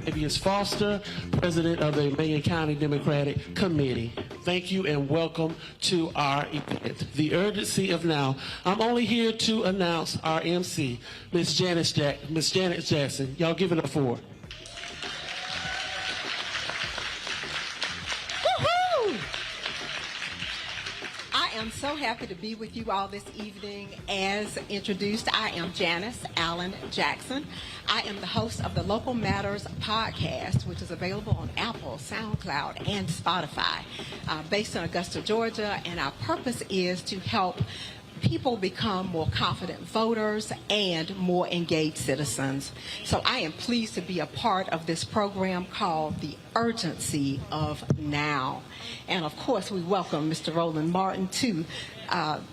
Fabius Foster, President of the Emanuel County Democratic Committee. Thank you and welcome to our event. The urgency of now. I'm only here to announce our MC, Miss Janet Jackson. Y'all give it up for her. I am so happy to be with you all this evening. As introduced, I am Janice Allen Jackson. I am the host of the Local Matters podcast, which is available on Apple, SoundCloud, and Spotify, based in Augusta, Georgia. And our purpose is to help people become more confident voters and more engaged citizens. So I am pleased to be a part of this program called The Urgency of Now. And of course, we welcome Mr. Roland Martin to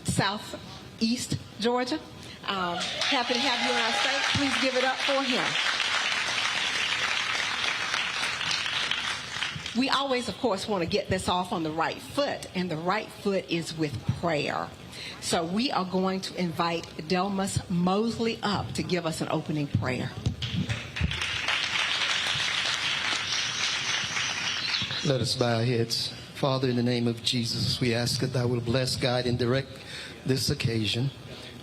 Southeast Georgia. Happy to have you in our state. Please give it up for him. We always, of course, want to get this off on the right foot, and the right foot is with prayer. So we are going to invite Delmas Mosley up to give us an opening prayer. Let us bow our heads. Father, in the name of Jesus, we ask that thou will bless, guide, and direct this occasion.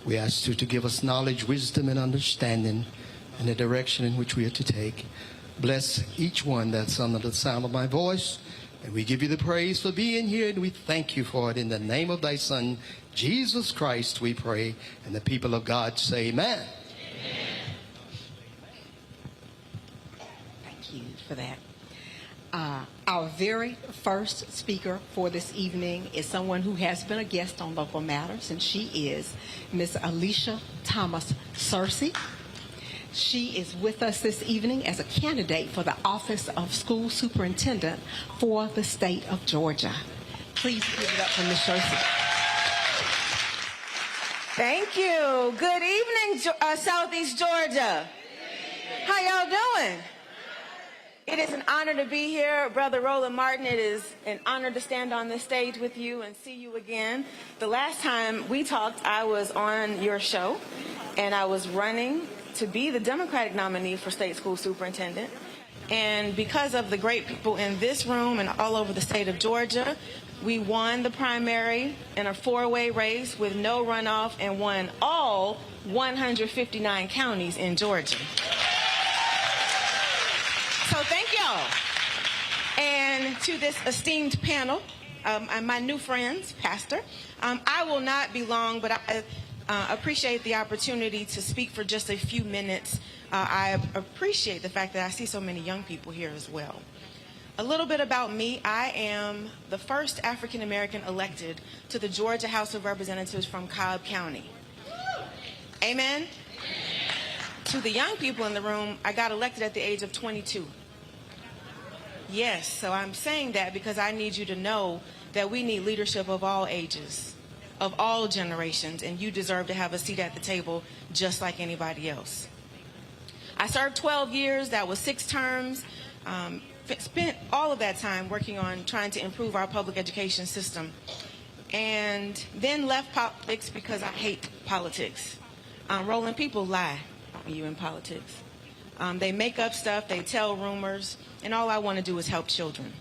We ask you to give us knowledge, wisdom, and understanding in the direction in which we are to take. Bless each one that's under the sound of my voice. And we give you the praise for being here, and we thank you for it. In the name of thy Son, Jesus Christ, we pray. And the people of God say amen. Amen. Thank you for that. Our very first speaker for this evening is someone who has been a guest on Local Matters, and she is Ms. Alicia Thomas Searcy. She is with us this evening as a candidate for the office of school superintendent for the state of Georgia. Please give it up for Ms. Searcy. Thank you. Good evening, Southeast Georgia. How y'all doing? It is an honor to be here, Brother Roland Martin. It is an honor to stand on this stage with you and see you again. The last time we talked, I was on your show, and I was running to be the Democratic nominee for state school superintendent. And because of the great people in this room and all over the state of Georgia, we won the primary in a four-way race with no runoff and won all 159 counties in Georgia. So thank y'all. And to this esteemed panel, and my new friends, Pastor, I will not be long, but I appreciate the opportunity to speak for just a few minutes. I appreciate the fact that I see so many young people here as well. A little bit about me. I am the first African American elected to the Georgia House of Representatives from Cobb County. Amen? To the young people in the room, I got elected at the age of 22. Yes, so I'm saying that because I need you to know that we need leadership of all ages, of all generations, and you deserve to have a seat at the table just like anybody else. I served 12 years. That was 6 terms. Spent all of that time working on trying to improve our public education system, and then left politics because I hate politics. Roland, people lie when you're in politics. They make up stuff, they tell rumors, and all I want to do is help children.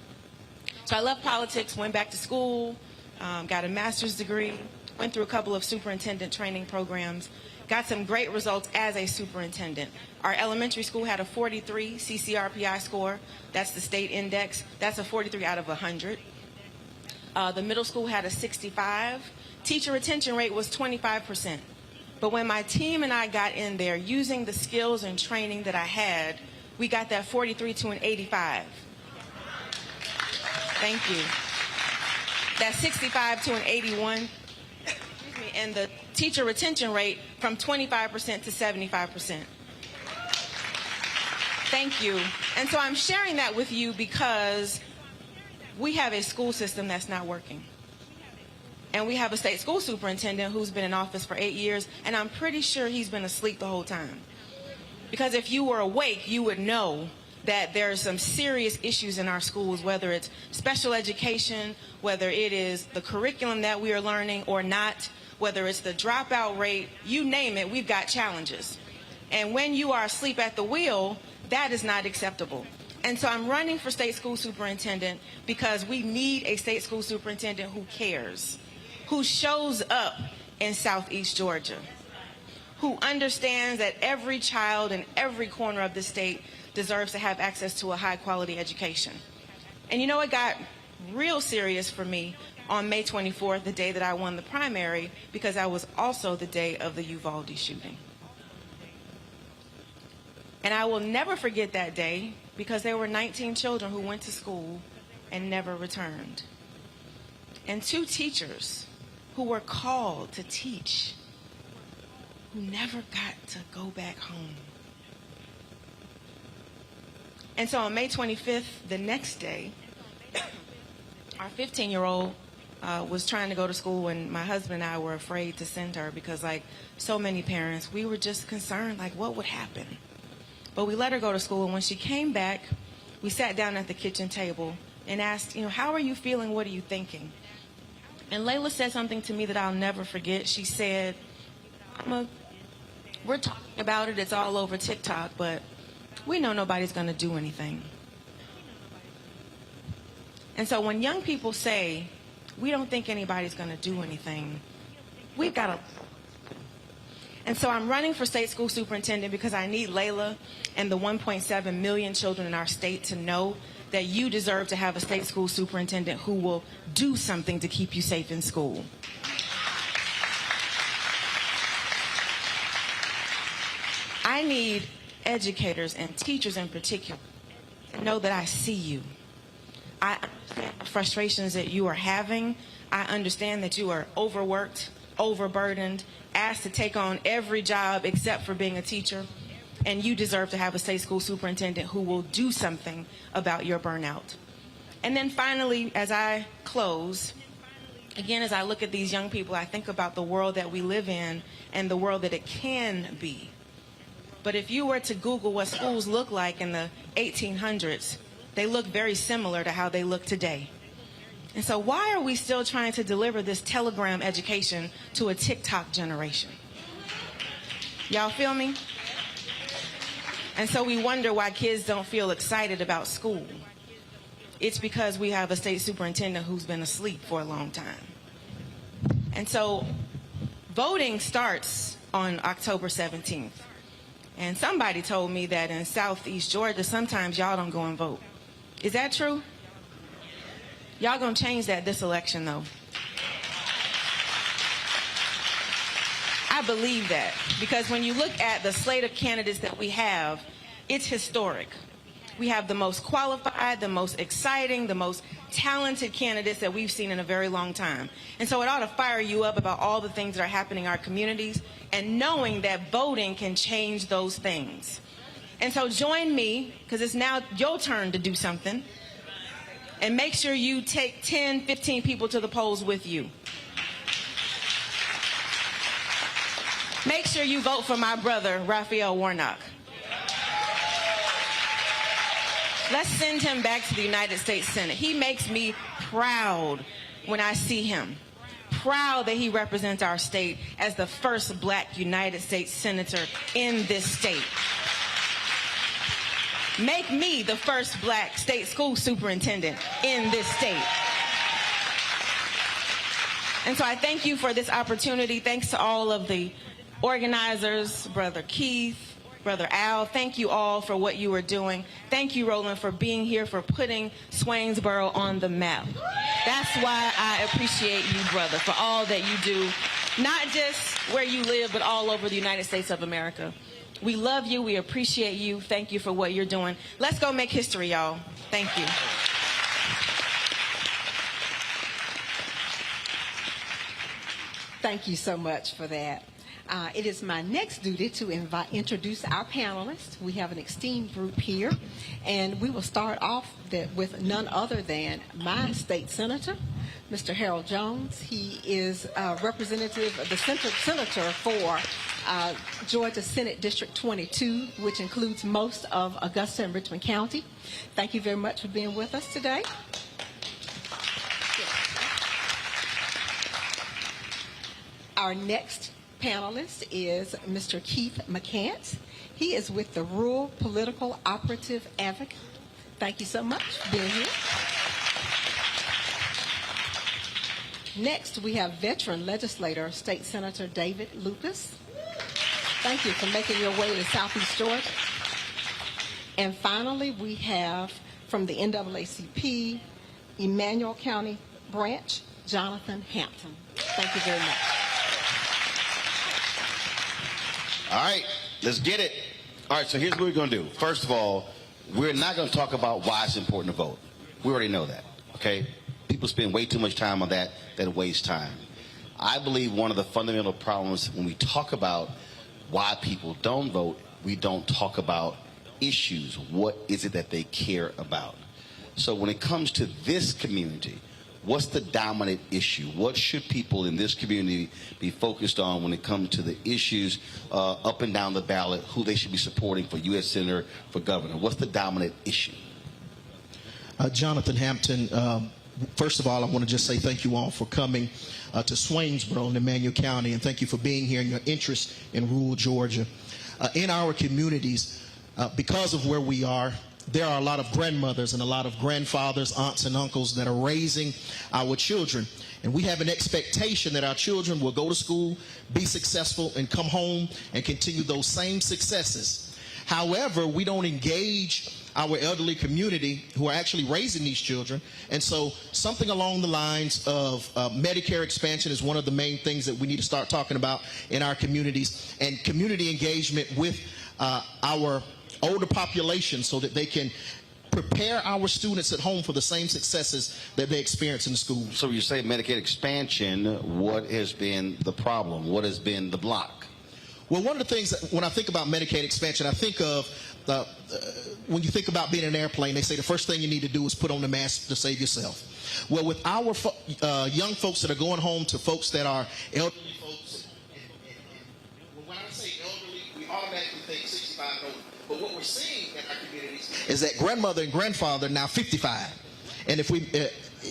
So I left politics, went back to school, got a master's degree, went through a couple of superintendent training programs, got some great results as a superintendent. Our elementary school had a 43 CCRPI score. That's the state index. That's a 43 out of 100. The middle school had a 65. Teacher retention rate was 25%. But when my team and I got in there, using the skills and training that I had, we got that 43 to an 85. Thank you. That 65 to an 81. And the teacher retention rate from 25% to 75%. Thank you. And so I'm sharing that with you because we have a school system that's not working. And we have a state school superintendent who's been in office for 8 years, and I'm pretty sure he's been asleep the whole time. Because if you were awake, you would know that there are some serious issues in our schools, whether it's special education, whether it is the curriculum that we are learning or not, whether it's the dropout rate, you name it, we've got challenges. And when you are asleep at the wheel, that is not acceptable. And so I'm running for state school superintendent because we need a state school superintendent who cares, who shows up in Southeast Georgia, who understands that every child in every corner of the state deserves to have access to a high-quality education. And you know, it got real serious for me on May 24th, the day that I won the primary, because that was also the day of the Uvalde shooting. And I will never forget that day because there were 19 children who went to school and never returned. And 2 teachers who were called to teach who never got to go back home. And so on May 25th, the next day, our 15-year-old was trying to go to school, and my husband and I were afraid to send her because, like so many parents, we were just concerned, like, what would happen? But we let her go to school, and when she came back, we sat down at the kitchen table and asked, you know, how are you feeling? What are you thinking? And Layla said something to me that I'll never forget. She said, we're talking about it, it's all over TikTok, but we know nobody's going to do anything. And so when young people say, we don't think anybody's going to do anything, we've got to. And so I'm running for state school superintendent because I need Layla and the 1.7 million children in our state to know that you deserve to have a state school superintendent who will do something to keep you safe in school. I need educators and teachers in particular to know that I see you. I understand the frustrations that you are having. I understand that you are overworked, overburdened, asked to take on every job except for being a teacher. And you deserve to have a state school superintendent who will do something about your burnout. And then finally, as I close, again, as I look at these young people, I think about the world that we live in and the world that it can be. But if you were to Google what schools looked like in the 1800s, they look very similar to how they look today. And so why are we still trying to deliver this telegram education to a TikTok generation? Y'all feel me? And so we wonder why kids don't feel excited about school. It's because we have a state superintendent who's been asleep for a long time. And so voting starts on October 17th. And somebody told me that in Southeast Georgia, sometimes y'all don't go and vote. Is that true? Y'all gonna change that this election, though. I believe that, because when you look at the slate of candidates that we have, it's historic. We have the most qualified, the most exciting, the most talented candidates that we've seen in a very long time. And so it ought to fire you up about all the things that are happening in our communities and knowing that voting can change those things. And so join me, because it's now your turn to do something. And make sure you take 10, 15 people to the polls with you. Make sure you vote for my brother, Raphael Warnock. Let's send him back to the United States Senate. He makes me proud when I see him. Proud that he represents our state as the first black United States senator in this state. Make me the first black state school superintendent in this state. And so I thank you for this opportunity. Thanks to all of the organizers, Brother Keith, Brother Al, thank you all for what you are doing. Thank you, Roland, for being here, for putting Swainsboro on the map. That's why I appreciate you, brother, for all that you do, not just where you live, but all over the United States of America. We love you. We appreciate you. Thank you for what you're doing. Let's go make history, y'all. Thank you. Thank you so much for that. It is my next duty to introduce our panelists. We have an esteemed group here, and we will start off with none other than my state senator, Mr. Harold Jones. He is representative of the senator for Georgia Senate District 22, which includes most of Augusta and Richmond County. Thank you very much for being with us today. Our next panelist is Mr. Keith McCants. He is with the Rural Political Operative Advocate. Thank you so much for being here. Next, we have veteran legislator, State Senator David Lucas. Thank you for making your way to Southeast Georgia. And finally, we have from the NAACP, Emanuel County branch, Jonathan Hampton. Thank you very much. All right, let's get it. All right, so here's what we're going to do. First of all, we're not going to talk about why it's important to vote. We already know that, okay? People spend way too much time on that wastes time. I believe one of the fundamental problems when we talk about why people don't vote, we don't talk about issues. What is it that they care about? So when it comes to this community, what's the dominant issue? What should people in this community be focused on when it comes to the issues up and down the ballot, who they should be supporting for U.S. Senator, for governor? What's the dominant issue? Jonathan Hampton, first of all, I want to just say thank you all for coming to Swainsboro-Emanuel County, and thank you for being here and your interest in rural Georgia. In our communities, because of where we are, there are a lot of grandmothers and a lot of grandfathers, aunts and uncles that are raising our children. And we have an expectation that our children will go to school, be successful, and come home and continue those same successes. However, we don't engage our elderly community who are actually raising these children. And so something along the lines of Medicare expansion is one of the main things that we need to start talking about in our communities, and community engagement with our older population so that they can prepare our students at home for the same successes that they experience in the schools. So you say Medicaid expansion, what has been the problem? What has been the block? Well, one of the things that when I think about Medicaid expansion, I think of when you think about being in an airplane, they say the first thing you need to do is put on the mask to save yourself. Well, with our young folks that are going home to folks that are elderly folks, and when I say elderly, we automatically think 65 and older. But what we're seeing in our communities is that grandmother and grandfather are now 55. And if we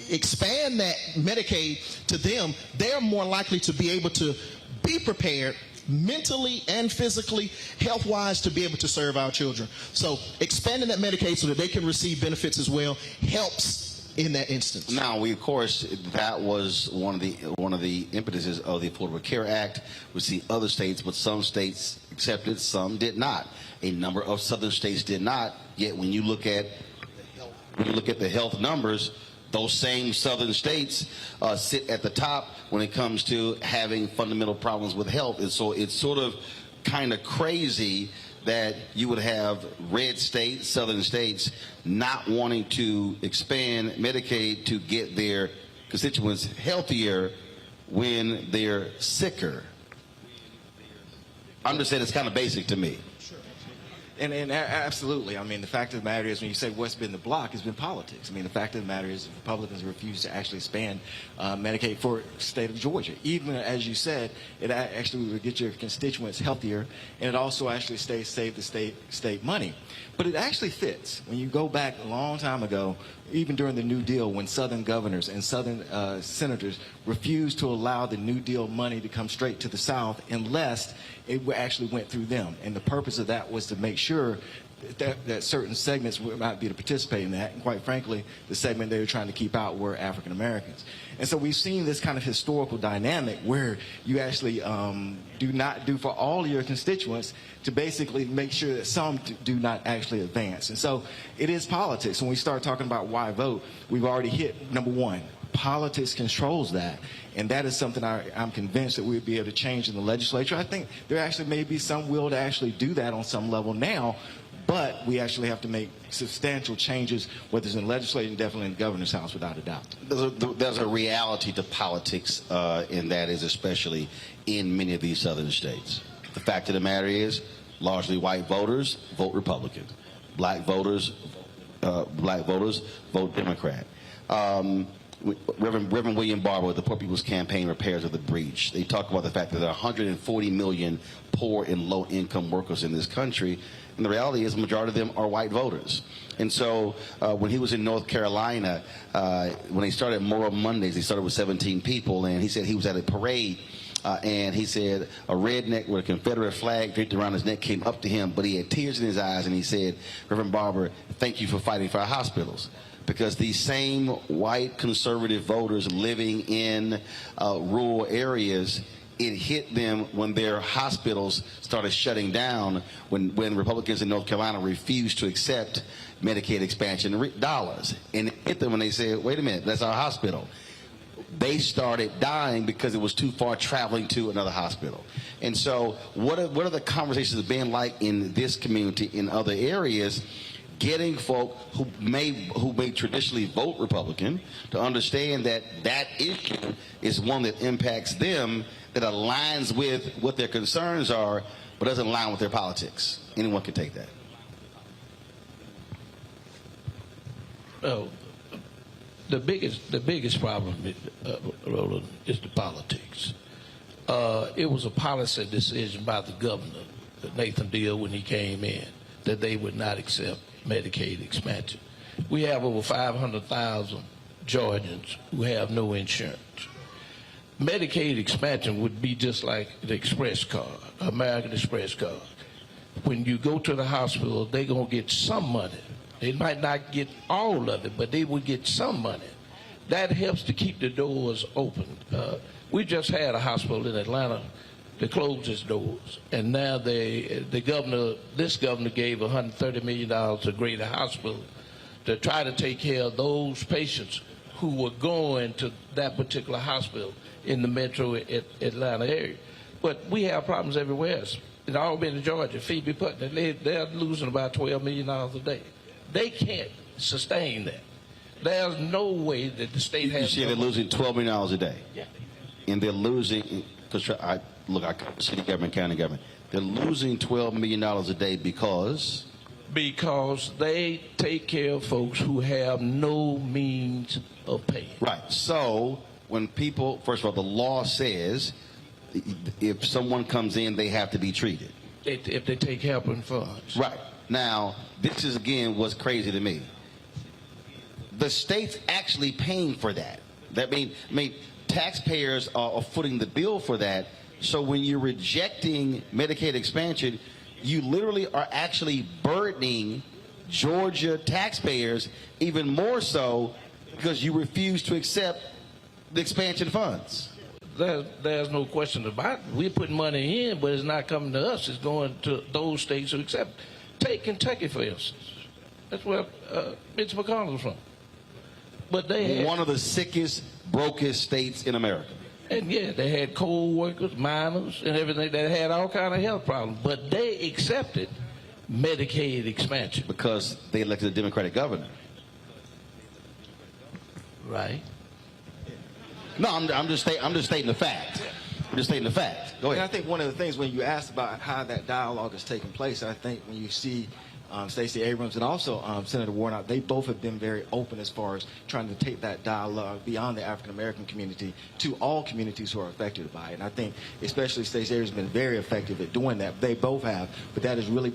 expand that Medicaid to them, they're more likely to be able to be prepared mentally and physically, health-wise, to be able to serve our children. So expanding that Medicaid so that they can receive benefits as well helps in that instance. Now, of course, that was one of the impetuses of the Affordable Care Act. We see other states, but some states accepted, some did not. A number of southern states did not. Yet when you look at the health numbers, those same southern states sit at the top when it comes to having fundamental problems with health. And so it's sort of kind of crazy that you would have red states, southern states, not wanting to expand Medicaid to get their constituents healthier when they're sicker. I'm just saying it's kind of basic to me. And absolutely. I mean, the fact of the matter is, when you say what's been the block, it's been politics. I mean, the fact of the matter is Republicans refuse to actually expand Medicaid for the state of Georgia. Even, as you said, it actually would get your constituents healthier, and it also actually save the state money. But it actually fits. When you go back a long time ago, even during the New Deal, when Southern governors and Southern senators refused to allow the New Deal money to come straight to the South unless it actually went through them. And the purpose of that was to make sure that certain segments might be to participate in that. And quite frankly, the segment they were trying to keep out were African Americans. And so we've seen this kind of historical dynamic where you actually do not do for all of your constituents to basically make sure that some do not actually advance. And so it is politics. When we start talking about why vote, we've already hit number one. Politics controls that, and that is something I'm convinced that we'll be able to change in the legislature. I think there actually may be some will to actually do that on some level now, but we actually have to make substantial changes, whether it's in the legislature and definitely in the governor's house, without a doubt. There's a reality to politics, and that is especially in many of these southern states. The fact of the matter is, largely white voters vote Republican. Black voters vote Democrat. Reverend William Barber with the Poor People's Campaign Repairs of the Breach. They talk about the fact that there are 140 million poor and low-income workers in this country, and the reality is the majority of them are white voters. And so when he was in North Carolina, when they started Moral Mondays, they started with 17 people, and he said he was at a parade and he said a redneck with a Confederate flag draped around his neck came up to him, but he had tears in his eyes, and he said, "Reverend Barber, thank you for fighting for our hospitals." Because these same white conservative voters living in rural areas, it hit them when their hospitals started shutting down, when Republicans in North Carolina refused to accept Medicaid expansion dollars. And it hit them when they said, wait a minute, that's our hospital. They started dying because it was too far traveling to another hospital. And so what are the conversations been like in this community, in other areas, getting folk who may traditionally vote Republican to understand that that issue is one that impacts them, that aligns with what their concerns are, but doesn't align with their politics? Anyone can take that. Well, the biggest problem, Roland, is the politics. It was a policy decision by the governor, Nathan Deal, when he came in, that they would not accept Medicaid expansion. We have over 500,000 Georgians who have no insurance. Medicaid expansion would be just like the Express card, American Express card. When you go to the hospital, they're going to get some money. They might not get all of it, but they would get some money. That helps to keep the doors open. We just had a hospital in Atlanta that closed its doors, and now this governor gave $130 million to Greater Hospital to try to take care of those patients who were going to that particular hospital in the metro Atlanta area. But we have problems everywhere else. In Albany, Georgia, Phoebe Putnam, they're losing about $12 million a day. They can't sustain that. There's no way that the state has. You see, they're losing $12 million a day. Yeah. And they're losing, because I cover city government, county government. They're losing $12 million a day because they take care of folks who have no means of paying. Right. So when people, first of all, the law says if someone comes in, they have to be treated. If they take helping funds. Right. Now, this is, again, what's crazy to me. The state's actually paying for that. That means, taxpayers are footing the bill for that. So when you're rejecting Medicaid expansion, you literally are actually burdening Georgia taxpayers even more so because you refuse to accept the expansion funds. There's no question about it. We're putting money in, but it's not coming to us. It's going to those states who accept. Take Kentucky, for instance. That's where Mitch McConnell's from. But they had, one of the sickest, brokest states in America. And yeah, they had coal workers, miners, and everything that had all kind of health problems. But they accepted Medicaid expansion because they elected a Democratic governor. Right. No, I'm just stating the fact. I'm just stating the fact. Go ahead. And I think one of the things when you asked about how that dialogue is taking place, I think when you see Stacey Abrams and also Senator Warnock, they both have been very open as far as trying to take that dialogue beyond the African American community to all communities who are affected by it. And I think especially Stacey Abrams has been very effective at doing that. They both have, but that has really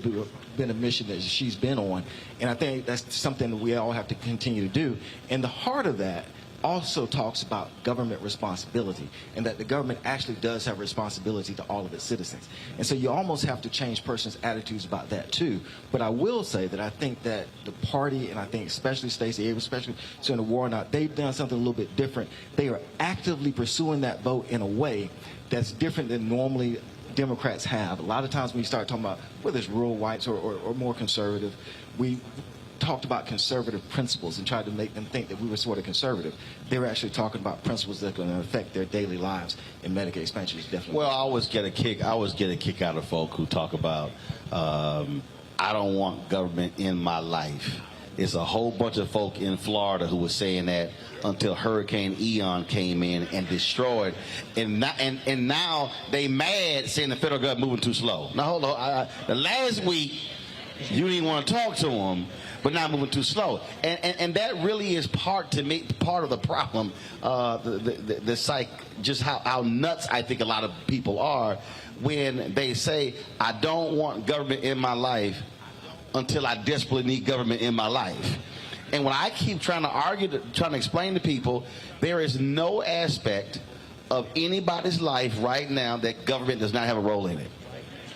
been a mission that she's been on. And I think that's something that we all have to continue to do. And the heart of that also talks about government responsibility, and that the government actually does have responsibility to all of its citizens. And so you almost have to change persons' attitudes about that too. But I will say that I think that the party, and I think especially Stacey Abrams, especially Senator Warnock, they've done something a little bit different. They are actively pursuing that vote in a way that's different than normally Democrats have. A lot of times when you start talking about whether it's rural whites or more conservative, we talked about conservative principles and tried to make them think that we were sort of conservative. They were actually talking about principles that are going to affect their daily lives, and Medicaid expansion is definitely. Well, I always get a kick out of folk who talk about I don't want government in my life. It's a whole bunch of folk in Florida who were saying that until Hurricane Ian came in and destroyed, and now they mad saying the federal government moving too slow. Now hold on, the last week you didn't want to talk to them, but now moving too slow, and that really is part of the problem. The psych, just how nuts I think a lot of people are when they say I don't want government in my life until I desperately need government in my life. And when I keep trying to explain to people, there is no aspect of anybody's life right now that government does not have a role in it.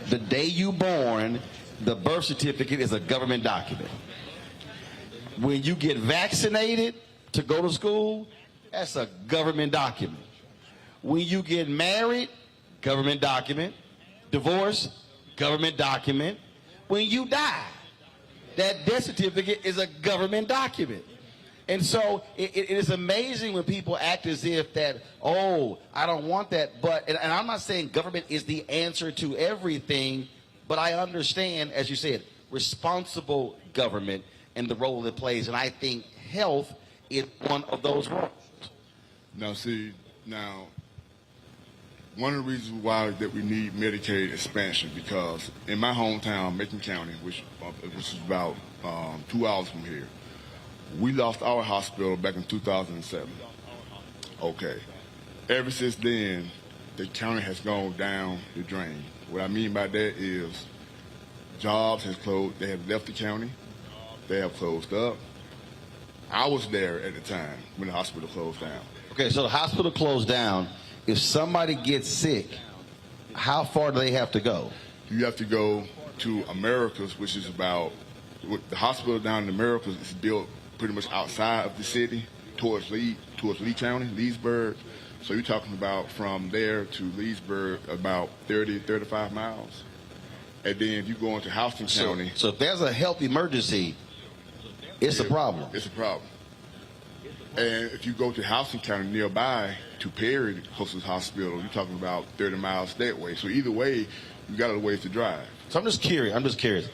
The day you born, the birth certificate is a government document. When you get vaccinated to go to school, that's a government document. When you get married, government document. Divorce, government document. When you die, that death certificate is a government document. And so it is amazing when people act as if that, oh, I don't want that. But, and I'm not saying government is the answer to everything, but I understand, as you said, responsible government and the role it plays. And I think health is one of those roles. Now, one of the reasons why that we need Medicaid expansion, because in my hometown, Macon County, which is about 2 hours from here, we lost our hospital back in 2007. Okay. Ever since then, the county has gone down the drain. What I mean by that is jobs has closed. They have left the county. They have closed up. I was there at the time when the hospital closed down. Okay, so the hospital closed down. If somebody gets sick, how far do they have to go? You have to go to Americas, which is about, the hospital down in Americas is built pretty much outside of the city, towards Lee County, Leesburg. So you're talking about from there to Leesburg about 30, 35 miles. And then if you go into Houston County. So if there's a health emergency, it's a problem. It's a problem. And if you go to Houston County nearby to Perry, the closest hospital, you're talking about 30 miles that way. So either way, you got a ways to drive. So I'm just curious.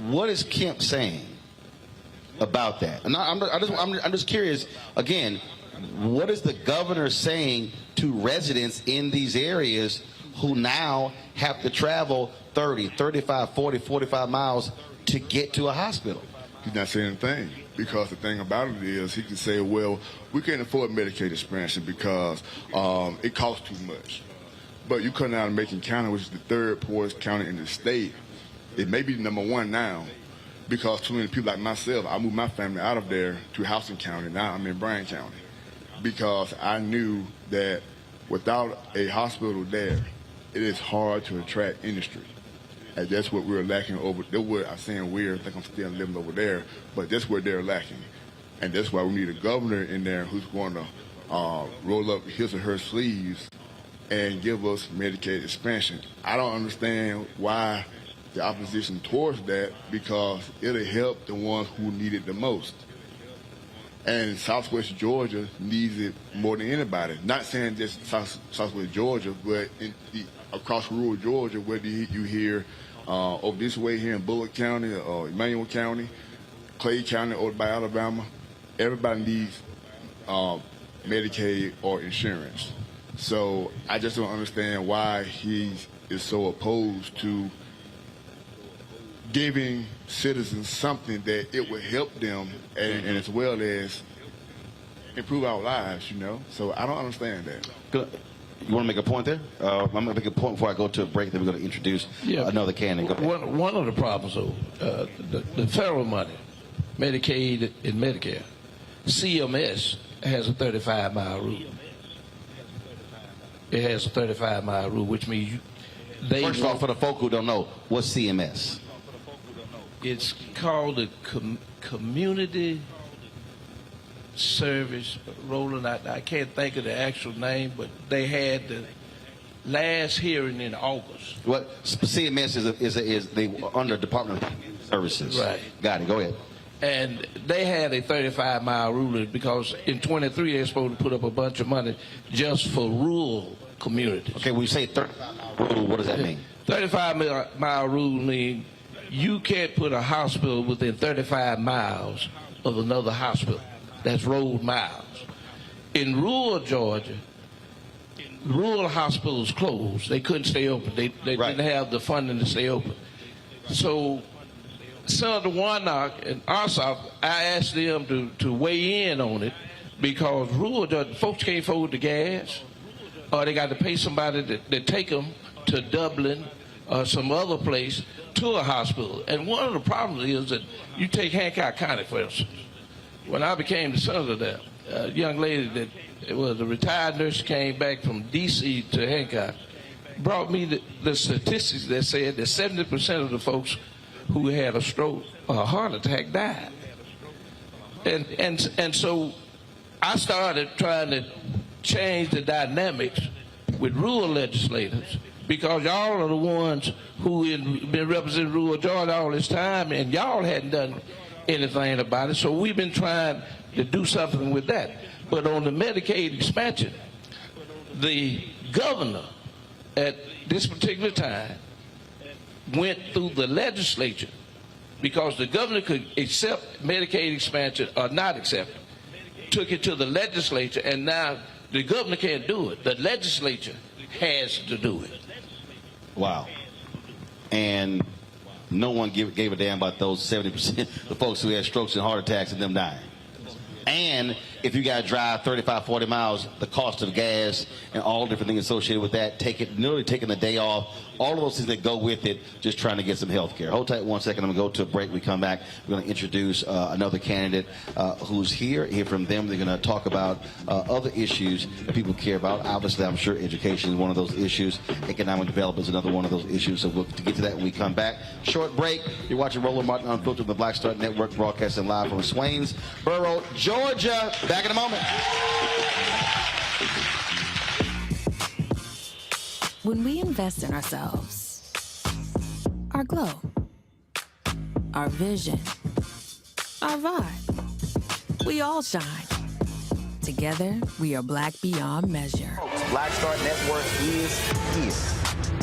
What is Kemp saying about that? And I'm just curious, again, what is the governor saying to residents in these areas who now have to travel 30, 35, 40, 45 miles to get to a hospital? He's not saying anything, because the thing about it is he can say, well, we can't afford Medicaid expansion because it costs too much. But you come out of Macon County, which is the third poorest county in the state. It may be number one now because too many people like myself, I moved my family out of there to Houston County. Now I'm in Bryan County because I knew that without a hospital there, it is hard to attract industry. And that's what we're lacking over there. I'm saying I think I'm still living over there, but that's where they're lacking. And that's why we need a governor in there who's going to roll up his or her sleeves and give us Medicaid expansion. I don't understand why the opposition towards that, because it'll help the ones who need it the most. And Southwest Georgia needs it more than anybody. Not saying just Southwest Georgia, but across rural Georgia, whether you hear over this way here in Bullock County or Emanuel County, Clay County, over by Alabama, everybody needs Medicaid or insurance. So I just don't understand why he is so opposed to giving citizens something that it will help them and as well as improve our lives, So I don't understand that. Good. You want to make a point there? I'm going to make a point before I go to a break. Then we're going to introduce another candidate. Go ahead. One of the problems, though, the federal money, Medicaid and Medicare, CMS has a 35-mile rule. It has a 35-mile rule, which means First of all, for the folk who don't know, what's CMS? It's called the Community Service. Roland, I can't think of the actual name, but they had the last hearing in August. What CMS is they under Department of Services. Right. Got it. Go ahead. And they had a 35-mile rule because in 23 they're supposed to put up a bunch of money just for rural communities. Okay, when you say 35-mile rule, what does that mean? 35-mile rule means you can't put a hospital within 35 miles of another hospital. That's road miles. In rural Georgia, rural hospitals closed. They couldn't stay open. They didn't have the funding to stay open. So Senator Warnock and Ossoff, I asked them to weigh in on it because rural Georgia, folks can't afford the gas, or they got to pay somebody to take them to Dublin or some other place to a hospital. And one of the problems is that you take Hancock County, for instance. When I became the senator there, a young lady that was a retired nurse, came back from D.C. to Hancock, brought me the statistics that said that 70% of the folks who had a stroke or a heart attack died. And so I started trying to change the dynamics with rural legislators, because y'all are the ones who have been representing rural Georgia all this time, and y'all hadn't done anything about it. So we've been trying to do something with that. But on the Medicaid expansion, the governor at this particular time went through the legislature, because the governor could accept Medicaid expansion or not accept it, took it to the legislature, and now the governor can't do it. The legislature has to do it. Wow. And no one gave a damn about those 70% the folks who had strokes and heart attacks and them dying. And if you got to drive 35, 40 miles, the cost of gas and all different things associated with that, nearly taking the day off, all of those things that go with it, just trying to get some health care. Hold tight 1 second. I'm going to go to a break. We come back. We're going to introduce another candidate who's here. Hear from them. They're going to talk about other issues that people care about. Obviously, I'm sure education is one of those issues. Economic development is another one of those issues. So we'll get to that when we come back. Short break. You're watching Roland Martin Unfiltered on the Black Star Network, broadcasting live from Swainsboro, Georgia. Back in a moment. When we invest in ourselves, our glow, our vision, our vibe, we all shine. Together, we are black beyond measure. Black Star Network is here.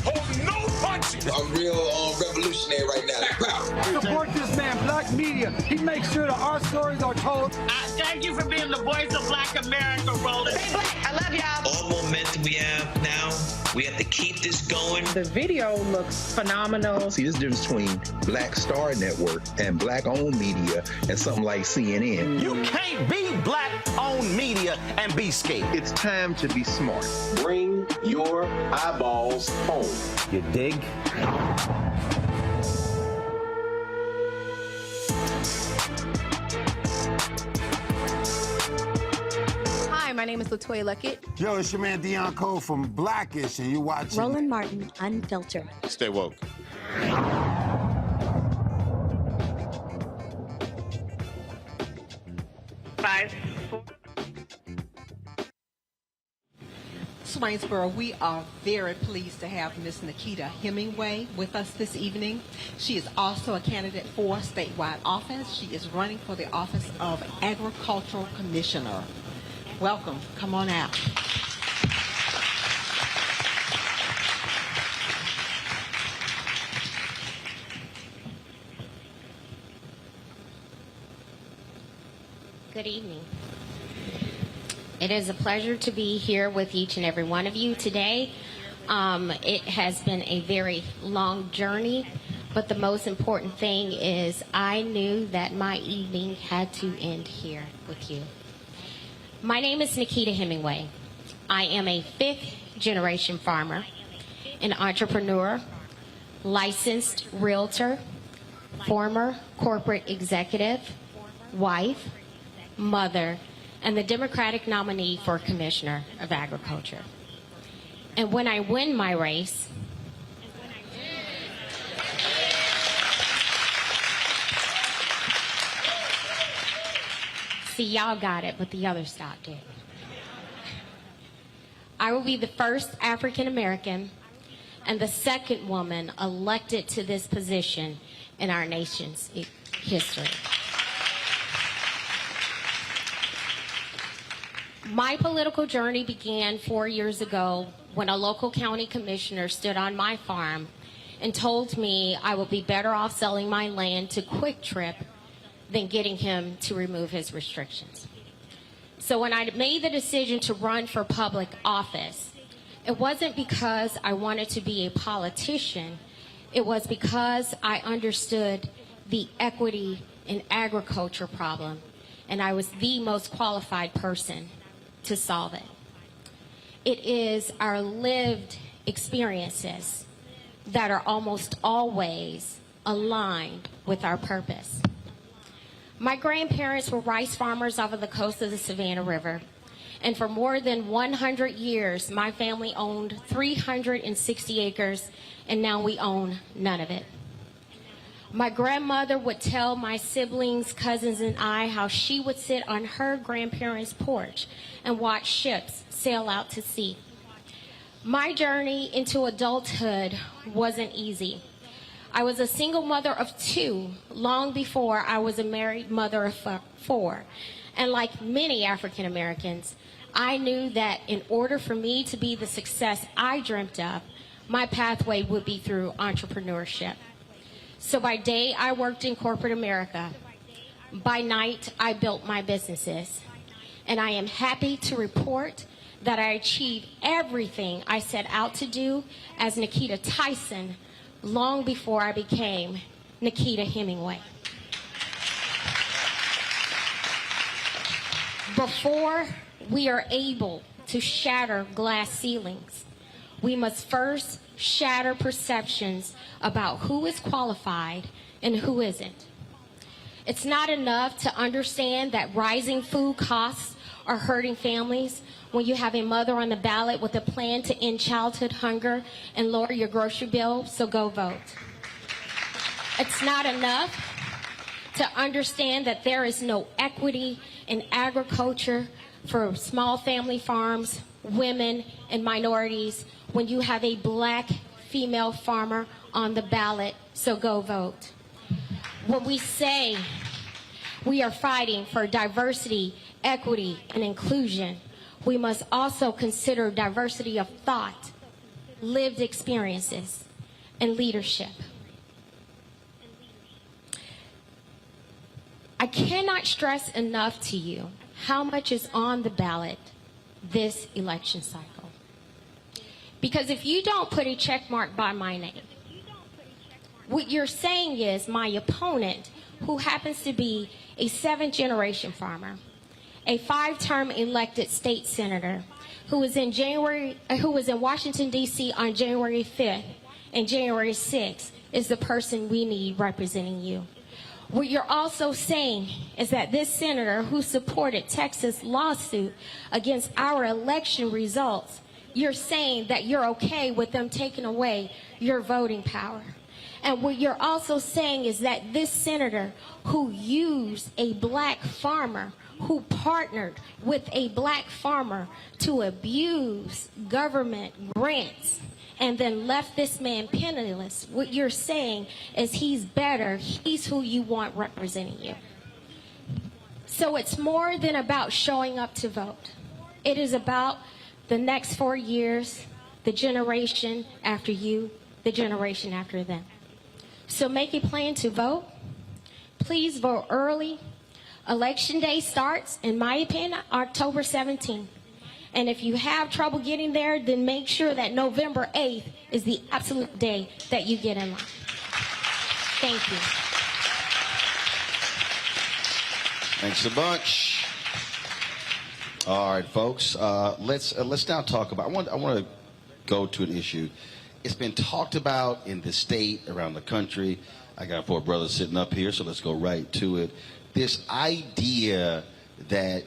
Hold no punches! I'm real revolutionary right now. Support this man, Black Media. He makes sure that our stories are told. Thank you for being the voice of Black America, Roland. Stay black. I love y'all. All momentum we have now, we have to keep this going. The video looks phenomenal. See, there's a difference between Black Star Network and black-owned media and something like CNN. You can't be black-owned media and be scared. It's time to be smart. Bring your eyeballs home. You dig? Hi, my name is LaToya Luckett. Yo, it's your man Dion Cole from Blackish, and you watching Roland Martin Unfiltered. Stay woke. Swainsboro, we are very pleased to have Ms. Nikita Hemingway with us this evening. She is also a candidate for statewide office. She is running for the office of Agricultural Commissioner. Welcome. Come on out. Good evening. It is a pleasure to be here with each and every one of you today. It has been a very long journey, but the most important thing is I knew that my evening had to end here with you. My name is Nikita Hemingway. I am a fifth-generation farmer, an entrepreneur, licensed realtor, former corporate executive, wife, mother, and the Democratic nominee for Commissioner of Agriculture. And when I win my race, see, y'all got it, but the others stopped it. I will be the first African American and the second woman elected to this position in our nation's history. My political journey began 4 years ago when a local county commissioner stood on my farm and told me I would be better off selling my land to Quick Trip than getting him to remove his restrictions. So when I made the decision to run for public office, it wasn't because I wanted to be a politician. It was because I understood the equity in agriculture problem, and I was the most qualified person to solve it. It is our lived experiences that are almost always aligned with our purpose. My grandparents were rice farmers off of the coast of the Savannah River. And for more than 100 years, my family owned 360 acres, and now we own none of it. My grandmother would tell my siblings, cousins, and I how she would sit on her grandparents' porch and watch ships sail out to sea. My journey into adulthood wasn't easy. I was a single mother of 2 long before I was a married mother of 4. And like many African Americans, I knew that in order for me to be the success I dreamt of, my pathway would be through entrepreneurship. So by day, I worked in corporate America. By night, I built my businesses. And I am happy to report that I achieved everything I set out to do as Nikita Tyson long before I became Nikita Hemingway. Before we are able to shatter glass ceilings, we must first shatter perceptions about who is qualified and who isn't. It's not enough to understand that rising food costs are hurting families when you have a mother on the ballot with a plan to end childhood hunger and lower your grocery bill, so go vote. It's not enough to understand that there is no equity in agriculture for small family farms, women, and minorities when you have a black female farmer on the ballot, so go vote. When we say we are fighting for diversity, equity, and inclusion, we must also consider diversity of thought, lived experiences, and leadership. I cannot stress enough to you how much is on the ballot this election cycle. Because if you don't put a check mark by my name, what you're saying is my opponent, who happens to be a 7th-generation farmer, a 5-term elected state senator, who was in Washington, D.C. on January 5th and January 6th, is the person we need representing you. What you're also saying is that this senator who supported Texas' lawsuit against our election results, you're saying that you're okay with them taking away your voting power. And what you're also saying is that this senator who used a black farmer, who partnered with a black farmer to abuse government grants and then left this man penniless, what you're saying is he's better, he's who you want representing you. So it's more than about showing up to vote. It is about the next 4 years, the generation after you, the generation after them. So make a plan to vote. Please vote early. Election day starts, in my opinion, October 17th. And if you have trouble getting there, then make sure that November 8th is the absolute day that you get in line. Thank you. Thanks a bunch. All right, folks. Let's now talk about. I want to go to an issue. It's been talked about in the state, around the country. I got 4 brothers sitting up here, so let's go right to it. This idea that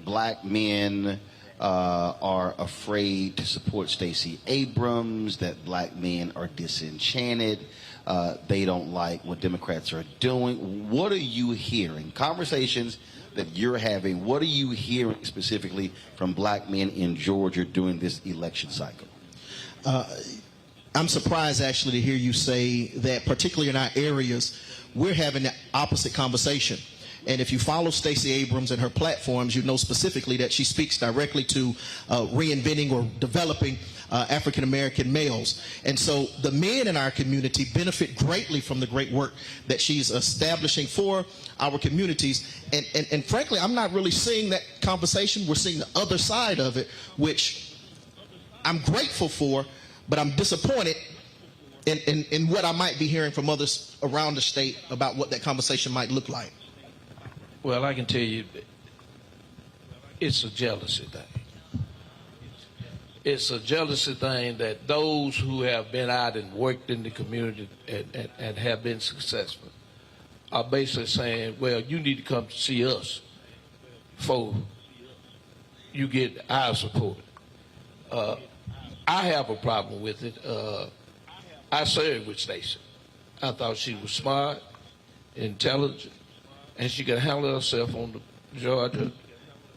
black men are afraid to support Stacey Abrams, that black men are disenchanted, they don't like what Democrats are doing. What are you hearing? Conversations that you're having, what are you hearing specifically from black men in Georgia during this election cycle? I'm surprised actually to hear you say that, particularly in our areas, we're having the opposite conversation. And if you follow Stacey Abrams and her platforms, you know specifically that she speaks directly to reinventing or developing African-American males. And so the men in our community benefit greatly from the great work that she's establishing for our communities. And frankly, I'm not really seeing that conversation. We're seeing the other side of it, which I'm grateful for, but I'm disappointed in what I might be hearing from others around the state about what that conversation might look like. Well, I can tell you, it's a jealousy thing. It's a jealousy thing that those who have been out and worked in the community and have been successful are basically saying, well, you need to come to see us before you get our support. I have a problem with it. I served with Stacey. I thought she was smart, intelligent, and she could handle herself on the Georgia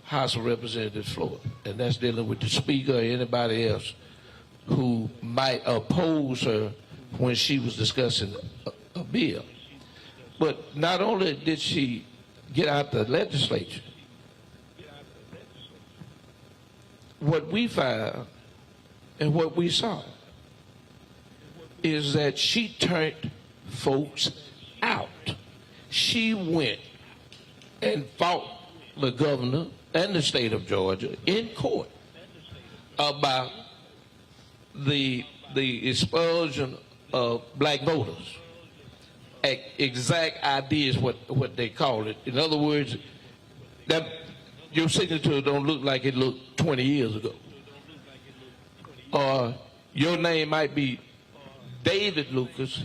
House of Representatives floor. And that's dealing with the speaker or anybody else who might oppose her when she was discussing a bill. But not only did she get out the legislature, what we found and what we saw is that she turned folks out. She went and fought the governor and the state of Georgia in court about the expulsion of black voters. Exact idea is what they call it. In other words, that your signature don't look like it looked 20 years ago. Or your name might be David Lucas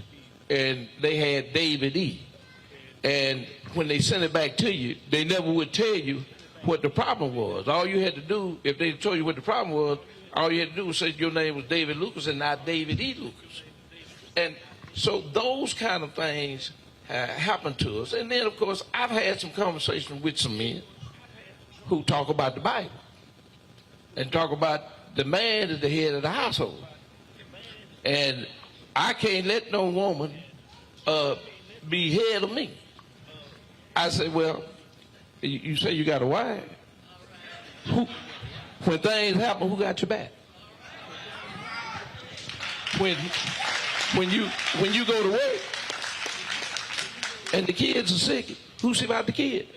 and they had David E. And when they sent it back to you, they never would tell you what the problem was. All you had to do, if they told you what the problem was, all you had to do was say your name was David Lucas and not David E. Lucas. And so those kind of things happen to us. And then, of course, I've had some conversations with some men who talk about the Bible and talk about the man at the head of the household. And I can't let no woman be head of me. I say, well, you say you got a wife. When things happen, who got your back? When you go to work and the kids are sick, who see about the kid?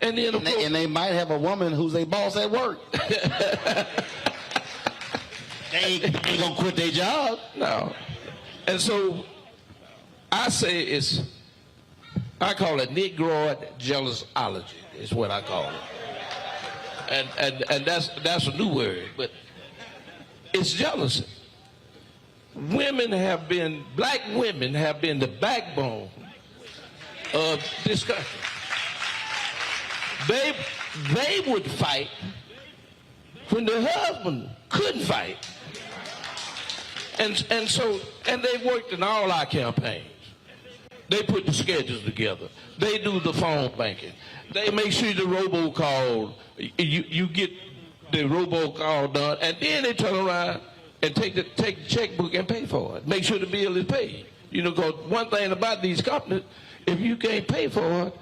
And then of course, and they might have a woman who's a boss at work. They ain't gonna quit their job. No. And so I say I call it Negroid jealousology is what I call it. And that's a new word, but it's jealousy. Black women have been the backbone of this country. They would fight when the husband couldn't fight. And they worked in all our campaigns. They put the schedules together. They do the phone banking. They make sure the robocall, you get the robocall done, and then they turn around and take the checkbook and pay for it. Make sure the bill is paid. You know, because one thing about these companies, if you can't pay for it,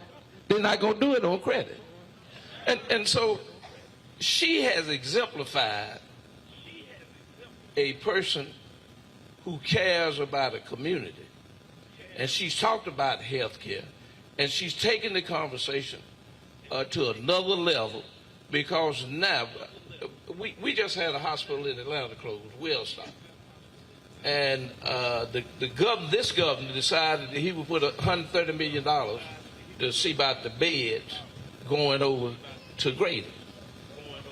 they're not going to do it on credit. And so she has exemplified a person who cares about a community. And she's talked about health care. And she's taken the conversation to another level because now, we just had a hospital in Atlanta closed, Wellstock. And this governor decided that he would put $130 million to see about the beds going over to Grady.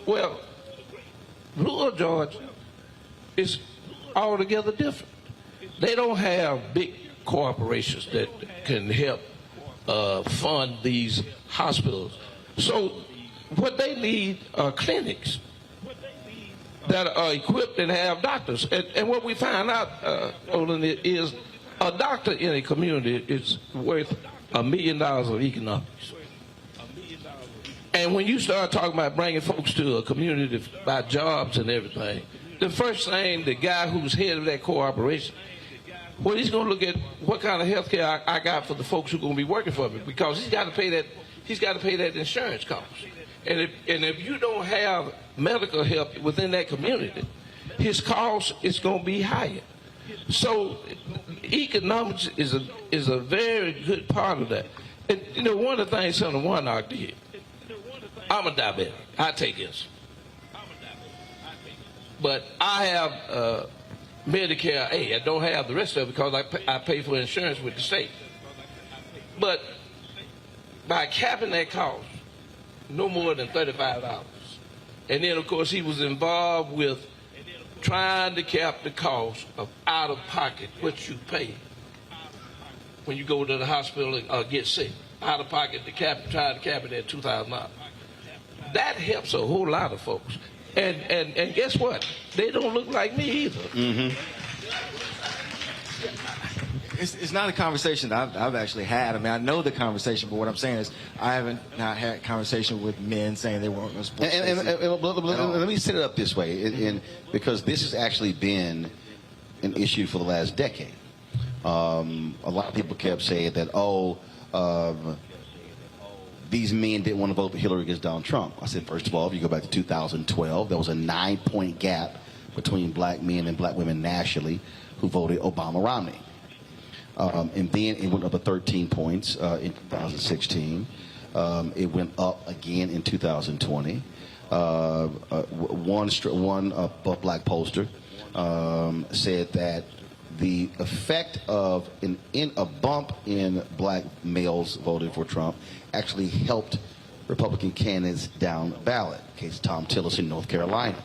Well, rural Georgia is altogether different. They don't have big corporations that can help fund these hospitals. So what they need are clinics that are equipped and have doctors. And what we find out, Roland, is a doctor in a community is worth $1 million of economics. And when you start talking about bringing folks to a community about jobs and everything, the first thing, the guy who's head of that corporation, well, he's going to look at what kind of health care I got for the folks who are going to be working for me, because he's got to pay that insurance cost. And if you don't have medical help within that community, his cost is going to be higher. So economics is a very good part of that. And you know, one of the things Senator Warnock did, I'm a diabetic. I take insulin. But I have Medicare A. I don't have the rest of it because I pay for insurance with the state. But by capping that cost, no more than $35. And then, of course, he was involved with trying to cap the cost of out-of-pocket, what you pay when you go to the hospital and get sick. Out of pocket, the child cabinet at $2,000. That helps a whole lot of folks. And guess what? They don't look like me either. Mm-hmm. It's not a conversation that I've actually had. I mean, I know the conversation, but what I'm saying is I haven't not had conversation with men saying they weren't going to support. Let me set it up this way, because this has actually been an issue for the last decade. A lot of people kept saying that, these men didn't want to vote for Hillary against Donald Trump. I said, first of all, if you go back to 2012, there was a 9-point gap between black men and black women nationally who voted Obama-Romney. And then it went up to 13 points in 2016. It went up again in 2020. One black pollster said that the effect of a bump in black males voting for Trump actually helped Republican candidates down ballot. Case Tom Tillis in North Carolina.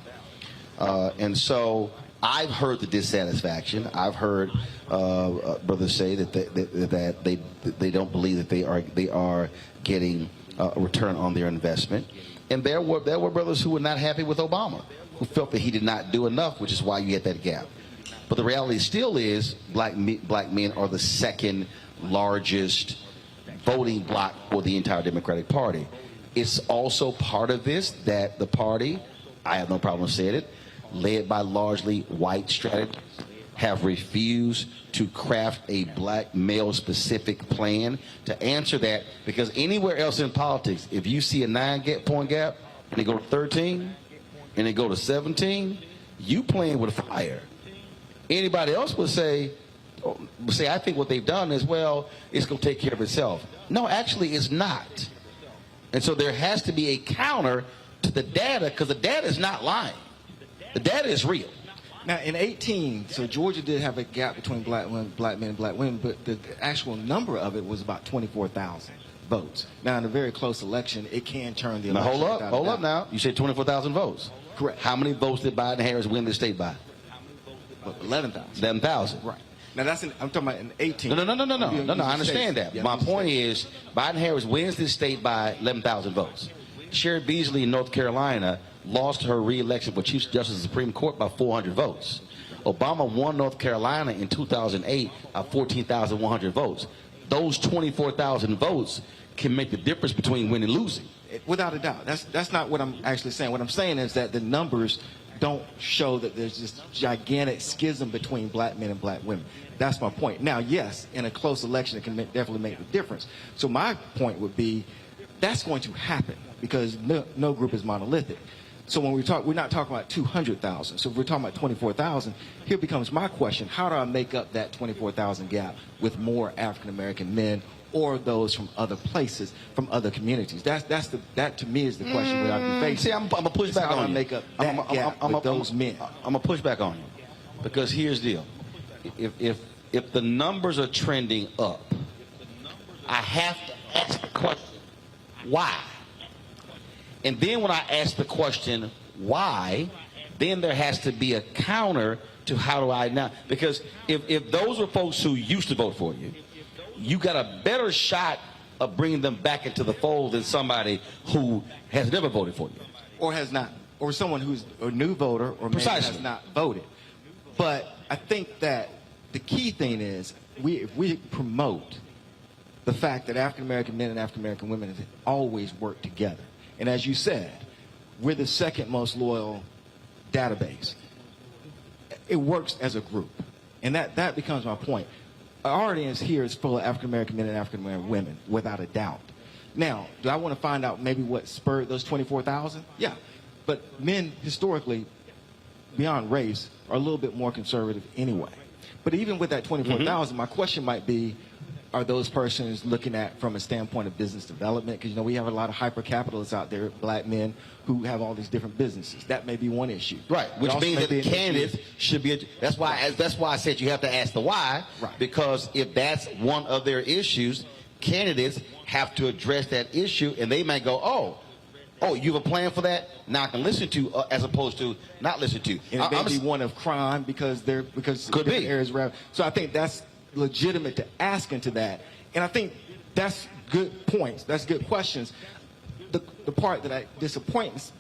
And so I've heard the dissatisfaction. I've heard brothers say that they don't believe that they are getting a return on their investment. And there were brothers who were not happy with Obama, who felt that he did not do enough, which is why you had that gap. But the reality still is black men are the second largest voting bloc for the entire Democratic Party. It's also part of this that the party, I have no problem saying it, led by largely white strategists, have refused to craft a black male-specific plan to answer that, because anywhere else in politics, if you see a 9-point gap and they go to 13 and they go to 17, you playing with fire. Anybody else would say, I think what they've done is, well, it's going to take care of itself. No, actually, it's not. And so there has to be a counter to the data, because the data is not lying. The data is real. Now, in 18, so Georgia did have a gap between black men and black women, but the actual number of it was about 24,000 votes. Now, in a very close election, it can turn the election. Now, hold up now. You said 24,000 votes. Correct. How many votes did Biden-Harris win the state by? 11,000. 11,000. Right. Now, I'm talking about in 18. No, I understand that. Yeah, my point is, Biden-Harris wins this state by 11,000 votes. Sherry Beasley in North Carolina lost her re-election for Chief Justice of the Supreme Court by 400 votes. Obama won North Carolina in 2008 by 14,100 votes. Those 24,000 votes can make the difference between winning and losing. Without a doubt. That's not what I'm actually saying. What I'm saying is that the numbers don't show that there's this gigantic schism between black men and black women. That's my point. Now, yes, in a close election, it can definitely make a difference. So my point would be that's going to happen because no group is monolithic. So when we're not talking about 200,000. So if we're talking about 24,000, here becomes my question. How do I make up that 24,000 gap with more African-American men or those from other places, from other communities? That to me is the question we ought to be facing. See, I'm going to push back on you. How do I make up that gap with those men? I'm going to push back on you because here's the deal. If the numbers are trending up, I have to ask the question, why? And then when I ask the question, why, then there has to be a counter to how do I now? Because if those were folks who used to vote for you, you got a better shot of bringing them back into the fold than somebody who has never voted for you. Or has not. Or someone who's a new voter or maybe has not voted. But I think that the key thing is if we promote the fact that African-American men and African-American women have always worked together. And as you said, we're the second most loyal database. It works as a group. And that becomes my point. Our audience here is full of African-American men and African-American women, without a doubt. Now, do I want to find out maybe what spurred those 24,000? Yeah. But men, historically, beyond race, are a little bit more conservative anyway. But even with that 24,000, my question might be, are those persons looking at from a standpoint of business development? Because, we have a lot of hyper-capitalists out there, black men, who have all these different businesses. That may be one issue. Right, which means that the candidates should be, that's why I said you have to ask the why, right. Because if that's one of their issues, candidates have to address that issue, and they might go, oh, you have a plan for that? Now I can listen to, as opposed to not listen to. And it may be one of crime because could be. areas around. So I think that's legitimate to ask into that. And I think that's good points. That's good questions. The part that disappoints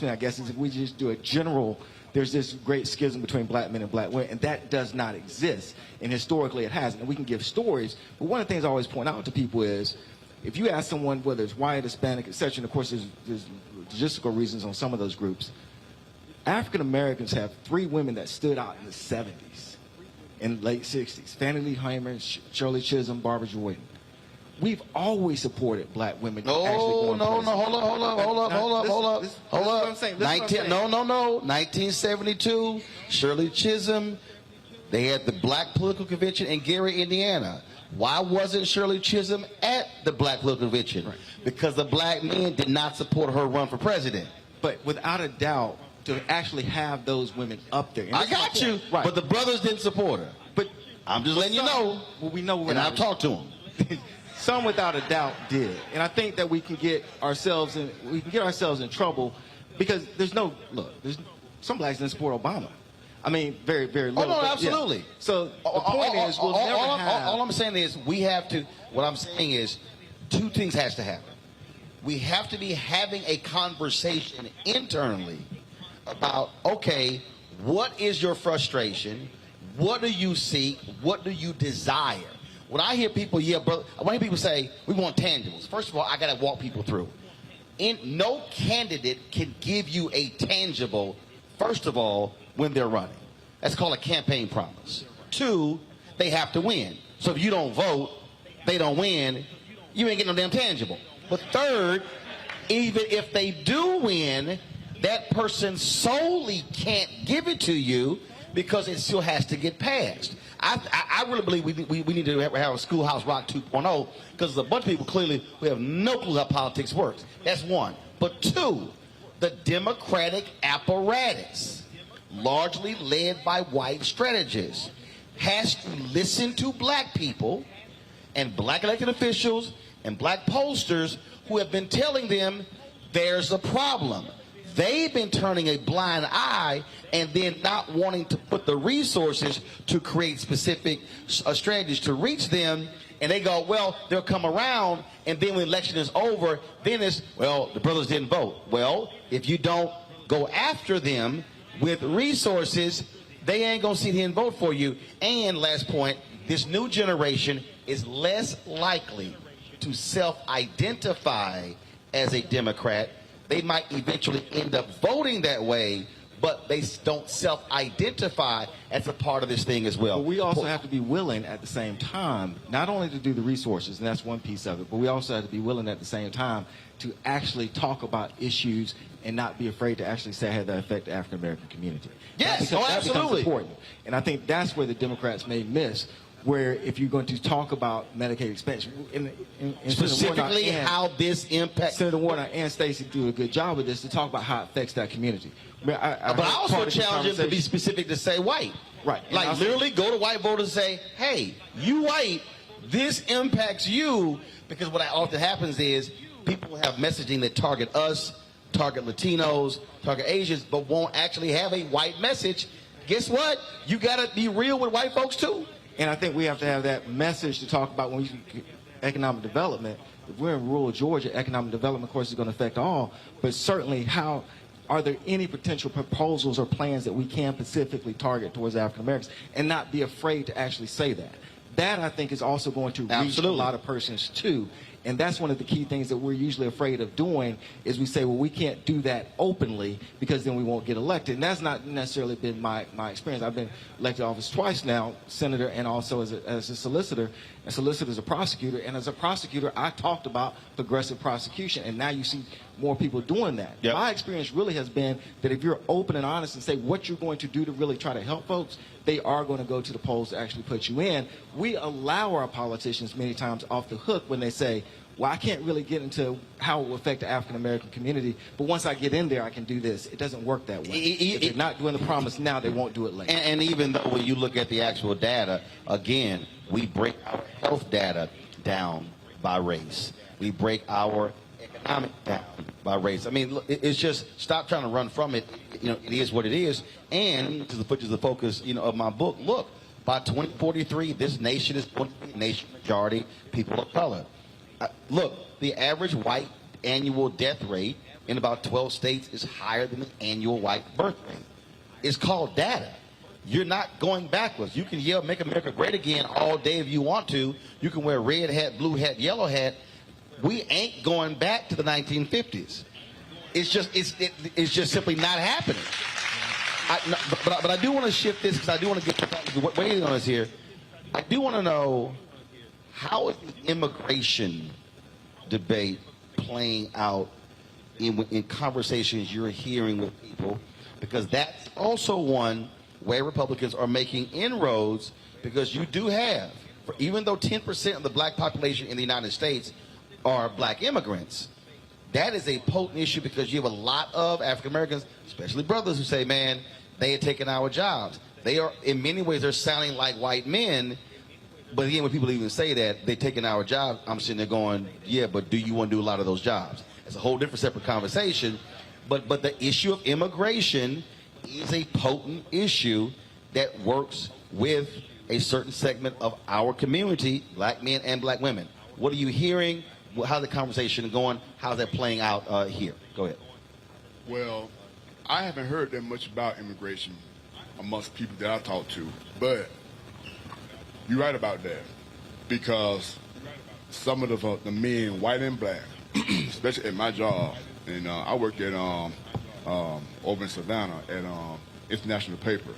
me, I guess, is if we just do a general, there's this great schism between black men and black women, and that does not exist. And historically it hasn't. And we can give stories, but one of the things I always point out to people is, if you ask someone whether it's white, Hispanic, etc., and of course there's logistical reasons on some of those groups, African Americans have 3 women that stood out in the 70s and late 60s. Fannie Lee Hamer, Shirley Chisholm, Barbara Jordan. We've always supported black women. No, hold up. 1972, Shirley Chisholm, they had the Black Political Convention in Gary, Indiana. Why wasn't Shirley Chisholm at the Black Political Convention? Right. Because the black men did not support her run for president. But without a doubt, to actually have those women up there. I got you, right. But the brothers didn't support her. But I'm just letting you know. Well, we know, and I've talked to them. Some without a doubt did, and I think that we can get ourselves in trouble because there's some blacks didn't support Obama. I mean, very, very little. Oh no, absolutely. Yeah. So the point is, we'll never have. All I'm saying is, we have to. What I'm saying is, 2 things has to happen. We have to be having a conversation internally about, okay, what is your frustration? What do you seek? What do you desire? When I hear people, brother, when I hear people say, we want tangibles, first of all, I got to walk people through. No candidate can give you a tangible, first of all, when they're running. That's called a campaign promise. 2, they have to win. So if you don't vote, they don't win, you ain't getting no damn tangible. But 3rd, even if they do win, that person solely can't give it to you because it still has to get passed. I really believe we need to have a Schoolhouse Rock 2.0 because there's a bunch of people clearly who have no clue how politics works. That's 1. But 2, the Democratic apparatus, largely led by white strategists, has to listen to black people and black elected officials and black pollsters who have been telling them there's a problem. They've been turning a blind eye and then not wanting to put the resources to create specific strategies to reach them. And they go, well, they'll come around, and then when the election is over, then it's, well, the brothers didn't vote. Well, if you don't go after them with resources, they ain't going to see and vote for you. And last point, this new generation is less likely to self-identify as a Democrat. They might eventually end up voting that way, but they don't self-identify as a part of this thing as well. But we also have to be willing at the same time, not only to do the resources, and that's one piece of it, but we also have to be willing at the same time to actually talk about issues and not be afraid to actually say how that affect the African American community. Yes, that absolutely. becomes important. And I think that's where the Democrats may miss, where if you're going to talk about Medicaid expansion, specifically how this impacts. Senator Warner and Stacey do a good job with this to talk about how it affects that community. But I also challenge them to be specific to say white. Right. Like literally go to white voters and say, hey, you white, this impacts you, because what often happens is people have messaging that target us, target Latinos, target Asians, but won't actually have a white message. Guess what? You got to be real with white folks too. And I think we have to have that message to talk about when we economic development. If we're in rural Georgia, economic development, of course, is going to affect all. But certainly, are there any potential proposals or plans that we can specifically target towards African Americans and not be afraid to actually say that? That, I think, is also going to reach a lot of persons, too. And that's one of the key things that we're usually afraid of doing is we say, well, we can't do that openly because then we won't get elected. And that's not necessarily been my experience. I've been elected to office twice now, senator and also as a solicitor. A solicitor is a prosecutor. And as a prosecutor, I talked about progressive prosecution. And now you see more people doing that. Yep. My experience really has been that if you're open and honest and say what you're going to do to really try to help folks, they are going to go to the polls to actually put you in. We allow our politicians many times off the hook when they say, well, I can't really get into how it will affect the African-American community, but once I get in there, I can do this. It doesn't work that way. If they're not doing the promise now, they won't do it later. And even though when you look at the actual data, again, we break our health data down by race. We break our economic down by race. I mean, it's just stop trying to run from it. You know, it is what it is. And to the focus, of my book, look, By 2043, this nation is going to be a nation majority people of color. Look, the average white annual death rate in about 12 states is higher than the annual white birth rate. It's called data. You're not going backwards. You can yell, "Make America Great Again" all day if you want to. You can wear red hat, blue hat, yellow hat. We ain't going back to the 1950s. It's just simply not happening. But I do want to shift this because I do want to get waiting on us here. I do want to know, how is the immigration debate playing out in conversations you're hearing with people? Because that's also one where Republicans are making inroads, because you do have, even though 10% of the black population in the United States are black immigrants, that is a potent issue, because you have a lot of African Americans, especially brothers, who say, man, they are taking our jobs. They are, in many ways, they're sounding like white men. But again, when people even say that, they're taking our jobs, I'm sitting there going, yeah, but do you want to do a lot of those jobs? It's a whole different separate conversation. But the issue of immigration is a potent issue that works with a certain segment of our community, black men and black women. What are you hearing? How's the conversation going? How's that playing out here? Go ahead. Well, I haven't heard that much about immigration amongst people that I talk to, but you're right about that, because some of the men, white and black, especially at my job, and I work at over in Savannah at International Paper,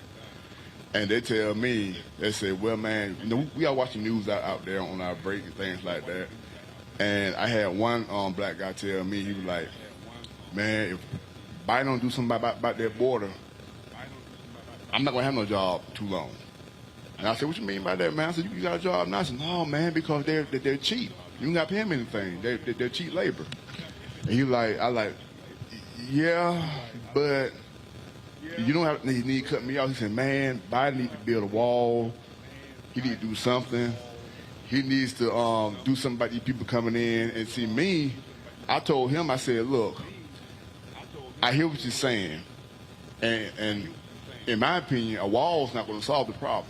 and they tell me, they say, well, man, you know, we are watching news out there on our break and things like that, and I had one black guy tell me, he was like, man, if Biden don't do something about that border, I'm not going to have no job too long. And I said, what you mean by that, man? I said, you got a job now? I said, no, man, because they're cheap. You don't got to pay them anything. They're cheap labor. And he like, yeah, but you don't have, he need to cut me off. He said, man, Biden need to build a wall. He need to do something. He needs to do something about these people coming in. And see, me, I told him, I said, look, I hear what you're saying. And in my opinion, a wall's not going to solve the problem.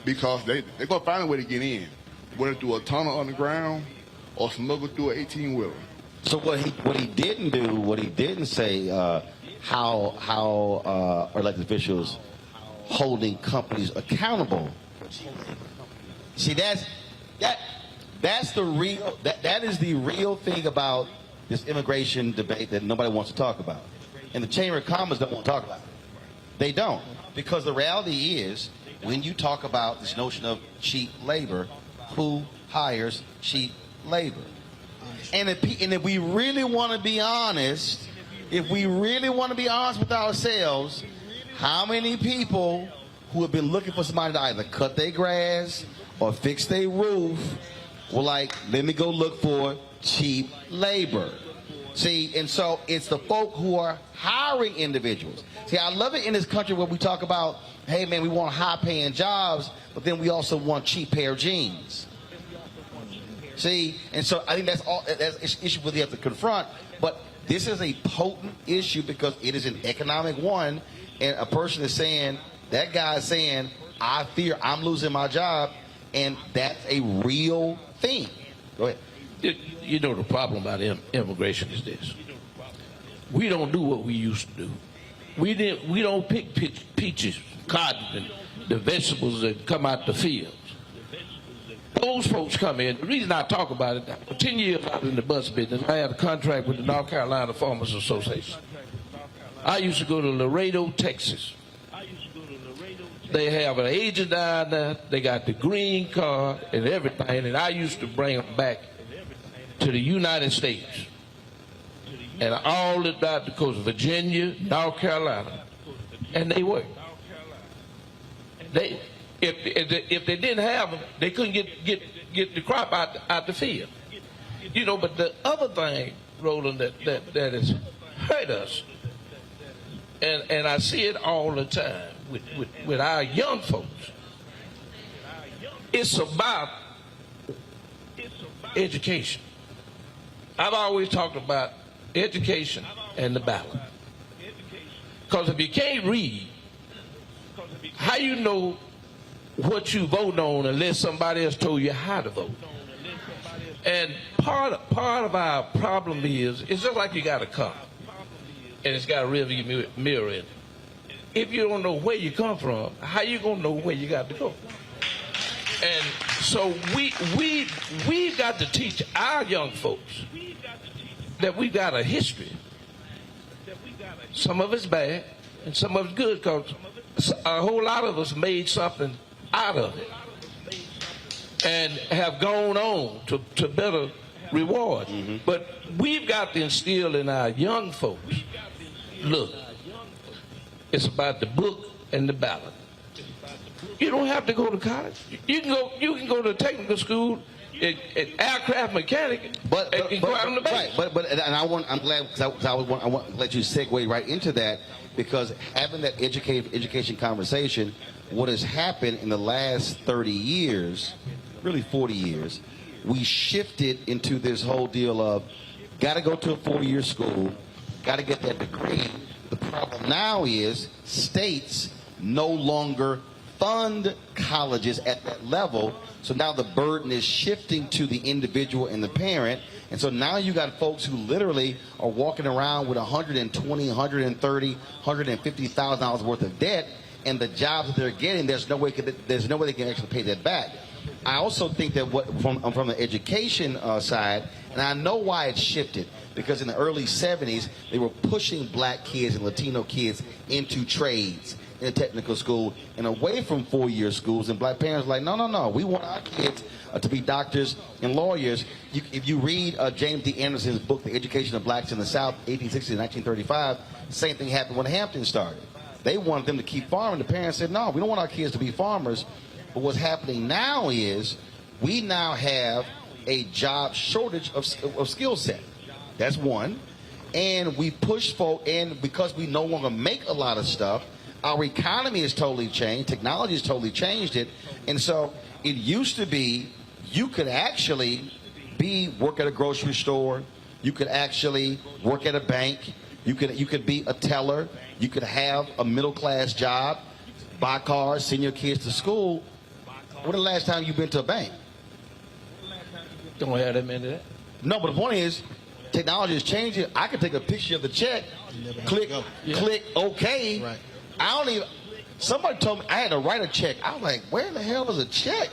Because they're going to find a way to get in, whether through a tunnel underground or smuggle through an 18-wheeler. So what he didn't say how are elected officials holding companies accountable. See, that is the real thing about this immigration debate that nobody wants to talk about. And the Chamber of Commerce don't want to talk about it. They don't. Because the reality is, when you talk about this notion of cheap labor, who hires cheap labor? And if we really want to be honest, with ourselves, how many people who have been looking for somebody to either cut their grass or fix their roof were like, let me go look for cheap labor? See, and so it's the folk who are hiring individuals. See, I love it in this country where we talk about, hey, man, we want high-paying jobs, but then we also want cheap pair of jeans. See, and so I think that's an issue we have to confront. But this is a potent issue because it is an economic one, and a person is saying, that guy is saying, I fear I'm losing my job, and that's a real thing. Go ahead. You know, the problem about immigration is this: we don't do what we used to do. We don't pick peaches, cotton, and the vegetables that come out the fields. Those folks come in. The reason I talk about it, for 10 years I was in the bus business. I had a contract with the North Carolina Farmers Association. I used to go to Laredo, Texas. They have an agent down there. They got the green card and everything, and I used to bring them back to the United States. And all the down the coast, Virginia, North Carolina, and they worked. If they didn't have them, they couldn't get the crop out the field. You know, but the other thing, Roland, that has hurt us, and I see it all the time with our young folks, it's about education. I've always talked about education and the ballot. Because if you can't read, how you know what you vote on unless somebody else told you how to vote. And part of our problem is, it's just like you got a car, and it's got a rearview mirror in it. If you don't know where you come from, how you gonna know where you got to go? And so we've got to teach our young folks that we've got a history. Some of it's bad, and some of it's good, because a whole lot of us made something out of it and have gone on to better rewards. But we've got to instill in our young folks, look, it's about the book and the ballot. You don't have to go to college. You can go to technical school, aircraft mechanic, and go out on the base. Right, and I'm glad, because I want to let you segue right into that, because having that education conversation, what has happened in the last 30 years, really 40 years, we shifted into this whole deal of got to go to a 4-year school, got to get that degree. The problem now is states no longer fund colleges at that level, so now the burden is shifting to the individual and the parent. And so now you got folks who literally are walking around with $120,000, $130,000, $150,000 worth of debt, and the jobs that they're getting, there's no way they can actually pay that back. I also think that from the education side, and I know why it shifted, because in the early 70s, they were pushing black kids and Latino kids into trades in a technical school and away from 4-year schools. And black parents were like, no, we want our kids to be doctors and lawyers. If you read James D. Anderson's book, The Education of Blacks in the South, 1860 to 1935, the same thing happened when Hampton started. They wanted them to keep farming. The parents said, no, we don't want our kids to be farmers. But what's happening now is we now have a job shortage of skill set. That's one. And we push folk, and because we no longer make a lot of stuff, our economy has totally changed. Technology has totally changed it. And so it used to be you could actually work at a grocery store. You could actually work at a bank. You could be a teller. You could have a middle-class job, buy cars, send your kids to school. When the last time you been to a bank? Don't have that many of that. No, but the point is, technology is changing. I can take a picture of the check, click OK. Right. I don't even. Somebody told me I had to write a check. I was like, where the hell is a check?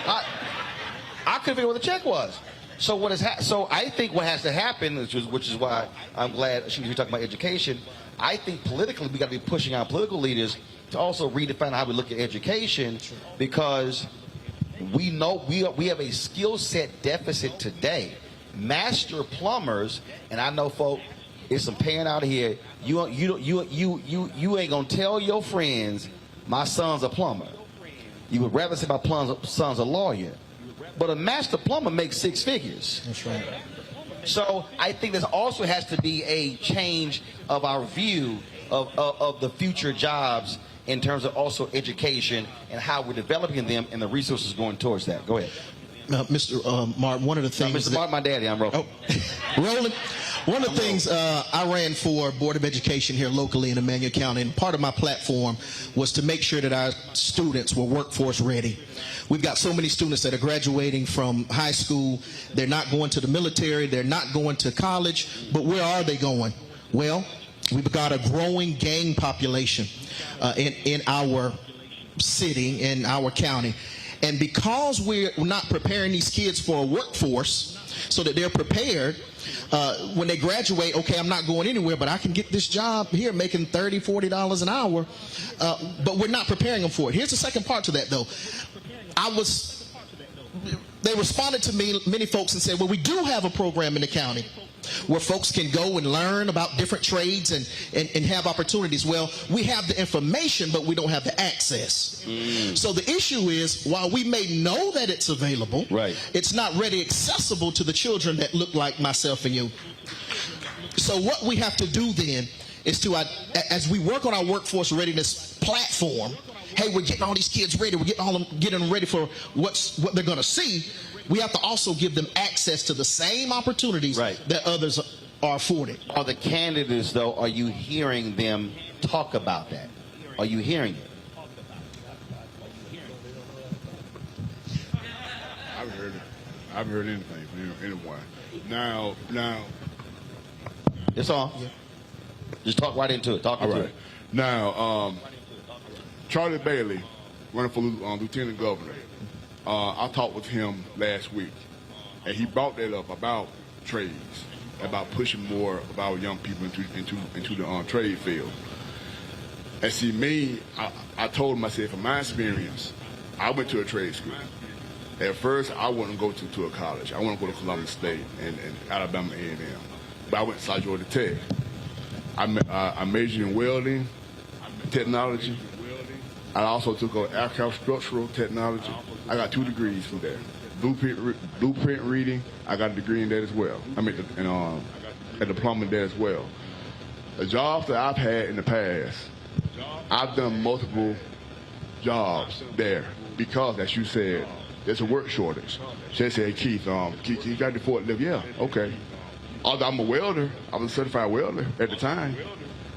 I couldn't figure out what the check was. So so I think what has to happen, which is why I'm glad you're talking about education. I think politically we got to be pushing our political leaders to also redefine how we look at education, because we know we have a skill set deficit today. Master plumbers, and I know, folk, there's some parent out here. You ain't gonna tell your friends my son's a plumber. You would rather say my son's a lawyer. But a master plumber makes 6 figures. That's right. So I think there also has to be a change of our view of the future jobs in terms of also education and how we're developing them and the resources going towards that. Go ahead. Mr. Martin, one of the things... Mr. Martin, my daddy, I'm Roland. Oh. Roland, one of the things I ran for Board of Education here locally in Emanuel County, and part of my platform was to make sure that our students were workforce ready. We've got so many students that are graduating from high school. They're not going to the military. They're not going to college. But where are they going? Well, we've got a growing gang population in our city, in our county. And because we're not preparing these kids for a workforce so that they're prepared, when they graduate, okay, I'm not going anywhere, but I can get this job here making $30, $40 an hour, but we're not preparing them for it. Here's the second part to that, though. They responded to me, many folks, and said, well, we do have a program in the county where folks can go and learn about different trades and have opportunities. Well, we have the information, but we don't have the access. So the issue is, while we may know that it's available, right, it's not ready accessible to the children that look like myself and you. So what we have to do then is to, as we work on our workforce readiness platform, hey, we're getting all these kids ready, we're getting them ready for what they're going to see. We have to also give them access to the same opportunities that others are afforded. Are the candidates, though, are you hearing them talk about that? Are you hearing it? I haven't heard anything from anyone. Now, It's on. Just talk right into it. Talk all into right. it. Now, Charlie Bailey, running for lieutenant governor. I talked with him last week, and he brought that up about trades, about pushing more of our young people into the trade field. And see, me, I told him, I said, from my experience, I went to a trade school. At first, I wouldn't go to a college. I want to go to Columbus State and Alabama A&M. But I went to South Georgia Tech. I majored in welding, technology. I also took aircraft structural technology. I got 2 degrees from there. Blueprint reading, I got a degree in that as well. I mean, a diploma in that as well. The jobs that I've had in the past, I've done multiple jobs there because, as you said, there's a work shortage. They said, hey, Keith, you got the forklift? Yeah, okay. Although I'm a welder, I was a certified welder at the time.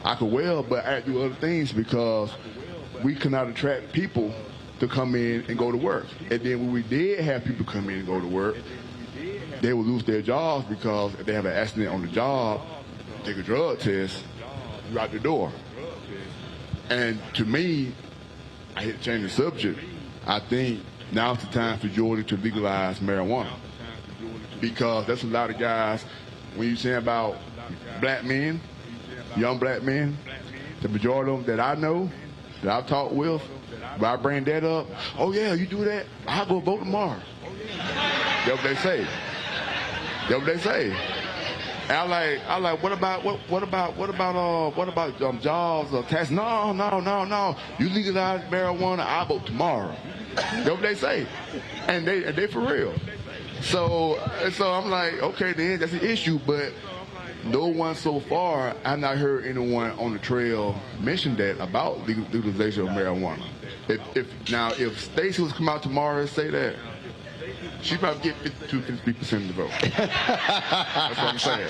I could weld, but I had to do other things because we could not attract people to come in and go to work. And then when we did have people come in and go to work, they would lose their jobs because if they have an accident on the job, take a drug test, you're out the door. And to me, I hate to change the subject. I think now's the time for Georgia to legalize marijuana because there's a lot of guys, when you say about black men, young black men, the majority of them that I know, that I've talked with, when I bring that up, oh yeah, you do that, I'll go vote tomorrow. That's what they say. That's what they say. And I like, what about jobs or tax? No. You legalize marijuana, I'll vote tomorrow. That's what they say. And they for real. So I'm like, okay, then that's an issue, but no one so far, I've not heard anyone on the trail mention that about legalization of marijuana. If Stacey was to come out tomorrow and say that, she probably get 52-53% of the vote. That's what I'm saying.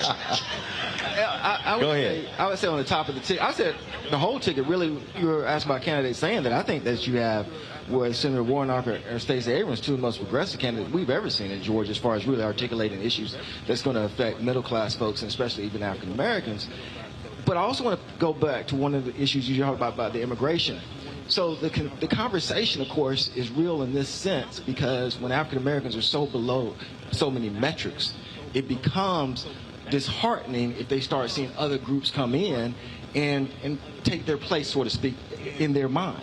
Go ahead. I would say on the top of the ticket, I said the whole ticket, really, you were asking about candidates saying that. I think that you have where Senator Warnock or Stacey Abrams, 2 of the most progressive candidates we've ever seen in Georgia as far as really articulating issues that's going to affect middle-class folks and especially even African Americans. But I also want to go back to one of the issues you talked about the immigration. So the conversation, of course, is real in this sense because when African Americans are so below so many metrics, it becomes disheartening if they start seeing other groups come in and take their place, so to speak, in their mind.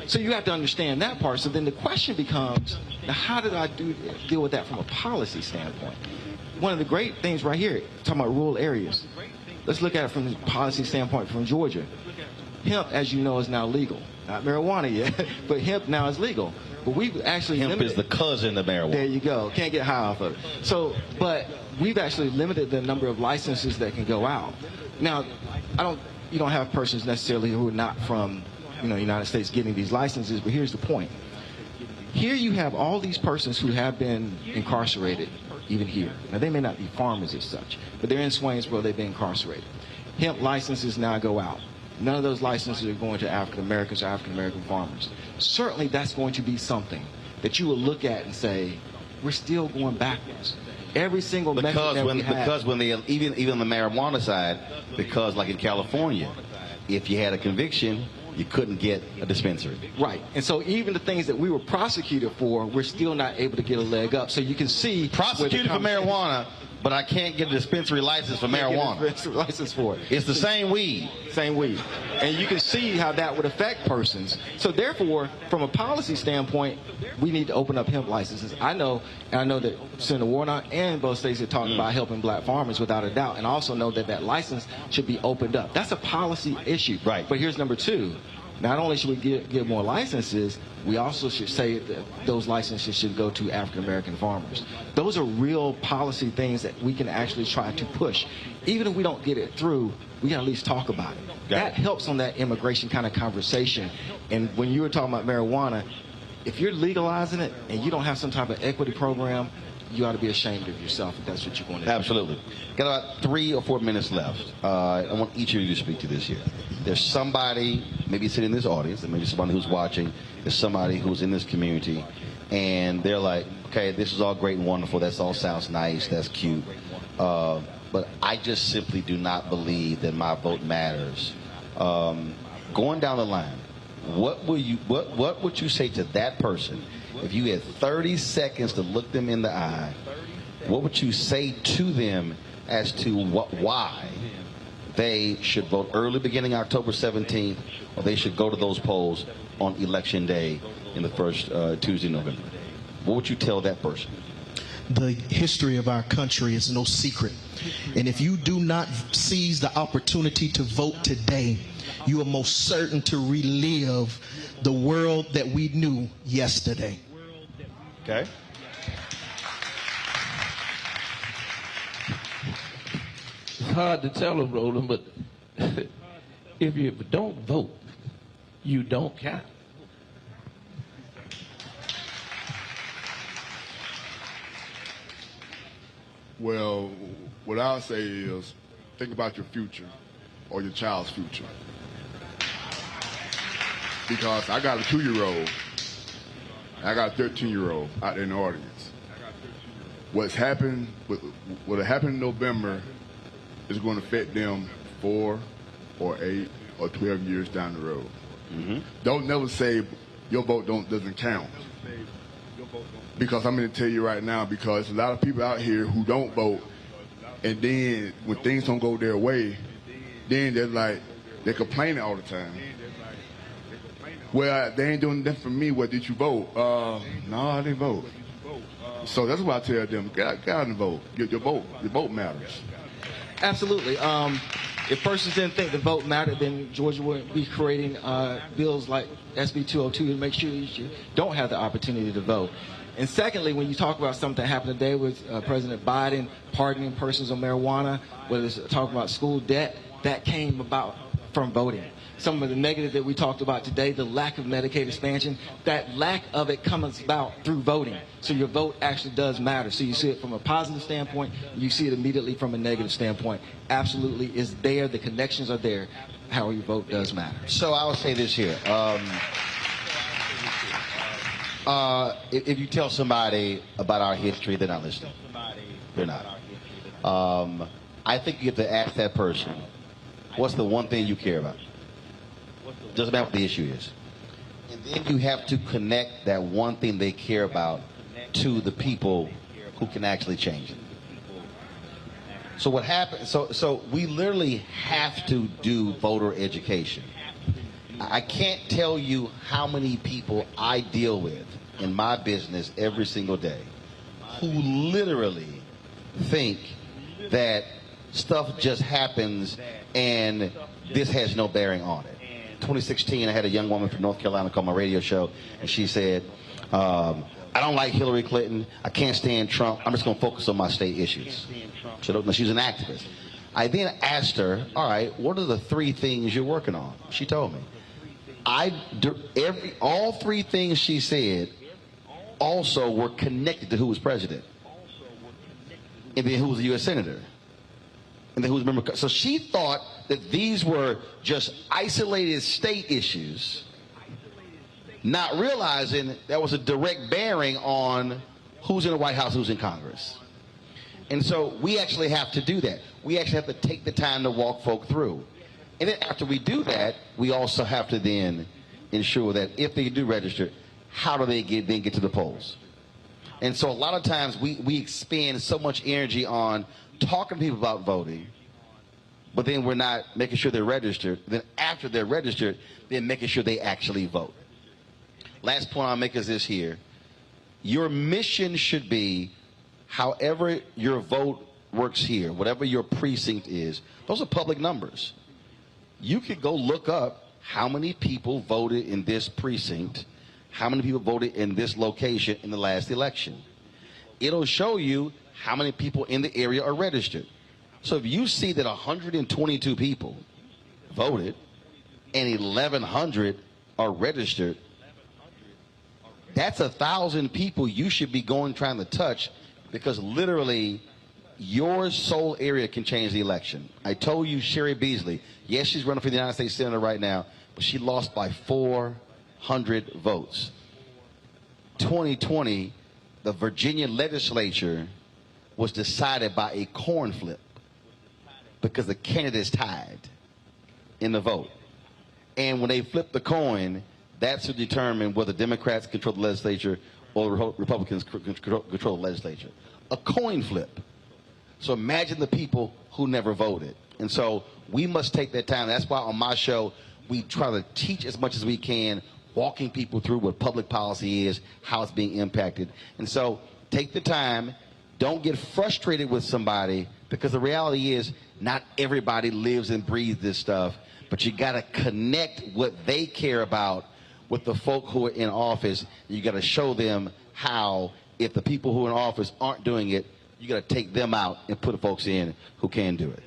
So you have to understand that part. So then the question becomes, now how did I deal with that from a policy standpoint? One of the great things right here, talking about rural areas, let's look at it from a policy standpoint from Georgia. Hemp, as you know, is now legal. Not marijuana yet, but hemp now is legal. But we've actually hemp is the cousin of marijuana. There you go. Can't get high off of it. So, but we've actually limited the number of licenses that can go out. Now, you don't have persons necessarily who are not from, United States getting these licenses, but here's the point. Here you have all these persons who have been incarcerated, even here. Now, they may not be farmers as such, but they're in Swainsboro, they've been incarcerated. Hemp licenses now go out. None of those licenses are going to African Americans or African American farmers. Certainly that's going to be something that you will look at and say, we're still going backwards. Every single method that we have. Because when they, even on the marijuana side, because like in California, if you had a conviction, you couldn't get a dispensary. Right. And so even the things that we were prosecuted for, we're still not able to get a leg up. So you can see. Prosecuted for marijuana, but I can't get a dispensary license for marijuana. Dispensary license for it. It's the same weed. Same weed. And you can see how that would affect persons. So therefore, from a policy standpoint, we need to open up hemp licenses. I know that Senator Warnock and both states are talking about helping black farmers without a doubt. And I also know that license should be opened up. That's a policy issue. Right. But here's number 2. Not only should we give more licenses, we also should say that those licenses should go to African American farmers. Those are real policy things that we can actually try to push. Even if we don't get it through, we can at least talk about it. That helps on that immigration kind of conversation. And when you were talking about marijuana, if you're legalizing it and you don't have some type of equity program, you ought to be ashamed of yourself if that's what you're going to do. Absolutely. Got about 3 or 4 minutes left. I want each of you to speak to this here. There's somebody, maybe sitting in this audience, and maybe somebody who's watching, there's somebody who's in this community, and they're like, Okay, this is all great and wonderful. That all sounds nice. That's cute. But I just simply do not believe that my vote matters. Going down the line, what would you say to that person if you had 30 seconds to look them in the eye? What would you say to them as to why they should vote early, beginning October 17th, or they should go to those polls on Election Day in the first Tuesday in November? What would you tell that person? The history of our country is no secret. And if you do not seize the opportunity to vote today, you are most certain to relive the world that we knew yesterday. Okay. It's hard to tell them, Roland, but if you don't vote, you don't count. Well, what I'll say is think about your future or your child's future. Because I got a 2-year-old, I got a 13-year-old out there in the audience. What happened in November is going to affect them 4 or 8 or 12 years down the road. Mm-hmm. Don't never say your vote doesn't count. Because I'm going to tell you right now, because a lot of people out here who don't vote, and then when things don't go their way, then they're complaining all the time. Well, they ain't doing nothing for me. What did you vote? No, I didn't vote. So that's why I tell them, get out and vote. Your vote matters. Absolutely. If persons didn't think the vote mattered, then Georgia wouldn't be creating bills like SB 202 to make sure you don't have the opportunity to vote. And secondly, when you talk about something that happened today with President Biden pardoning persons on marijuana, whether it's talking about school debt, that came about from voting. Some of the negative that we talked about today, the lack of Medicaid expansion, that lack of it comes about through voting. So your vote actually does matter. So you see it from a positive standpoint, you see it immediately from a negative standpoint. Absolutely is there, the connections are there. How your vote does matter. So I would say this here. If you tell somebody about our history, they're not listening. They're not. I think you have to ask that person, what's the one thing you care about? Doesn't matter what the issue is. And then you have to connect that one thing they care about to the people who can actually change it. So what happens, so we literally have to do voter education. I can't tell you how many people I deal with in my business every single day who literally think that stuff just happens and this has no bearing on it. 2016, I had a young woman from North Carolina call my radio show, and she said, I don't like Hillary Clinton. I can't stand Trump. I'm just going to focus on my state issues. She's an activist. I then asked her, all right, what are the 3 things you're working on? She told me. All 3 things she said also were connected to who was president, and then who was the U.S. Senator, and then who was member. So she thought that these were just isolated state issues, not realizing that was a direct bearing on who's in the White House, who's in Congress. And so we actually have to do that. We actually have to take the time to walk folk through. And then after we do that, we also have to then ensure that if they do register, how do they get to the polls? And so a lot of times we expend so much energy on talking to people about voting, but then we're not making sure they're registered. Then after they're registered, then making sure they actually vote. Last point I'll make is this here. Your mission should be, however your vote works here, whatever your precinct is, those are public numbers. You could go look up how many people voted in this precinct, how many people voted in this location in the last election. It'll show you how many people in the area are registered. So if you see that 122 people voted and 1,100 are registered, that's 1,000 people you should be trying to touch, because literally your sole area can change the election. I told you Sherry Beasley, yes, she's running for the United States Senator right now, but she lost by 400 votes. 2020, the Virginia legislature was decided by a coin flip because the candidates tied in the vote. And when they flipped the coin, that's to determine whether Democrats control the legislature or Republicans control the legislature. A coin flip. So imagine the people who never voted. And so we must take that time. That's why on my show, we try to teach as much as we can, walking people through what public policy is, how it's being impacted. And so take the time. Don't get frustrated with somebody, because the reality is not everybody lives and breathes this stuff, but you got to connect what they care about with the folk who are in office. You got to show them how, if the people who are in office aren't doing it, you got to take them out and put the folks in who can do it.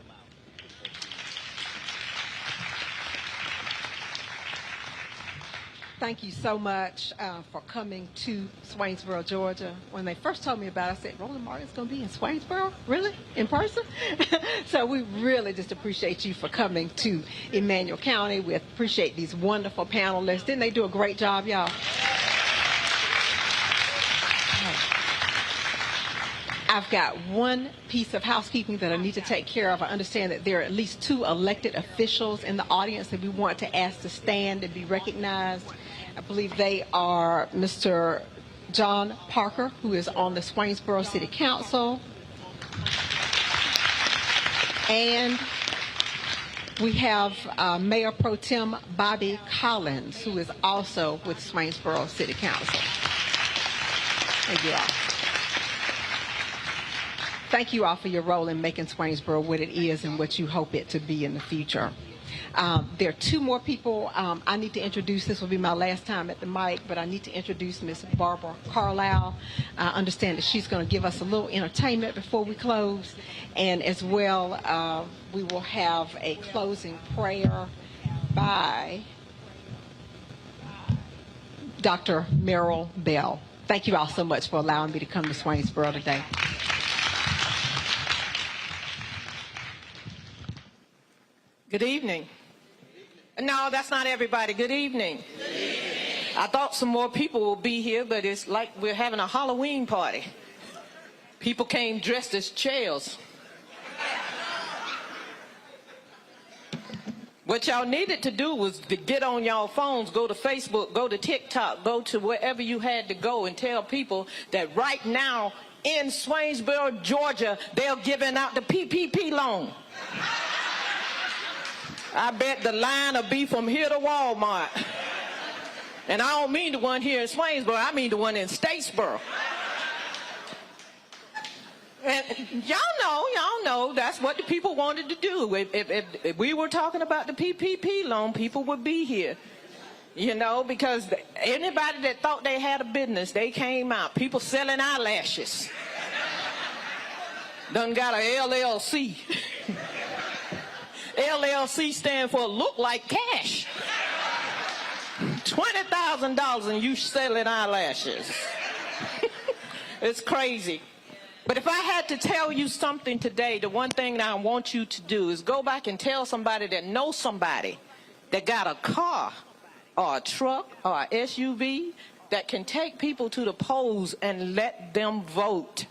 Thank you so much for coming to Swainsboro, Georgia. When they first told me about it, I said, Roland Martin's going to be in Swainsboro? Really? In person? So we really just appreciate you for coming to Emanuel County. We appreciate these wonderful panelists. Didn't they do a great job, y'all? I've got one piece of housekeeping that I need to take care of. I understand that there are at least 2 elected officials in the audience that we want to ask to stand and be recognized. I believe they are Mr. John Parker, who is on the Swainsboro City Council. And we have Mayor Pro Tem Bobby Collins, who is also with Swainsboro City Council. Thank you all. Thank you all for your role in making Swainsboro what it is and what you hope it to be in the future. There are 2 more people I need to introduce. This will be my last time at the mic, but I need to introduce Ms. Barbara Carlisle. I understand that she's going to give us a little entertainment before we close. And as well, we will have a closing prayer by Dr. Merrill Bell. Thank you all so much for allowing me to come to Swainsboro today. Good evening. No, that's not everybody. Good evening. Good evening. I thought some more people will be here, but it's like we're having a Halloween party. People came dressed as chairs. What y'all needed to do was to get on y'all phones, go to Facebook, go to TikTok, go to wherever you had to go and tell people that right now in Swainsboro, Georgia, they're giving out the PPP loan. I bet the line will be from here to Walmart. And I don't mean the one here in Swainsboro, I mean the one in Statesboro. And y'all know that's what the people wanted to do. If we were talking about the PPP loan, people would be here. You know, because anybody that thought they had a business, they came out. People selling eyelashes. Done got a LLC. LLC stand for look like cash. $20,000 and you selling eyelashes. It's crazy. But if I had to tell you something today, the one thing that I want you to do is go back and tell somebody that knows somebody that got a car or a truck or a SUV that can take people to the polls and let them vote.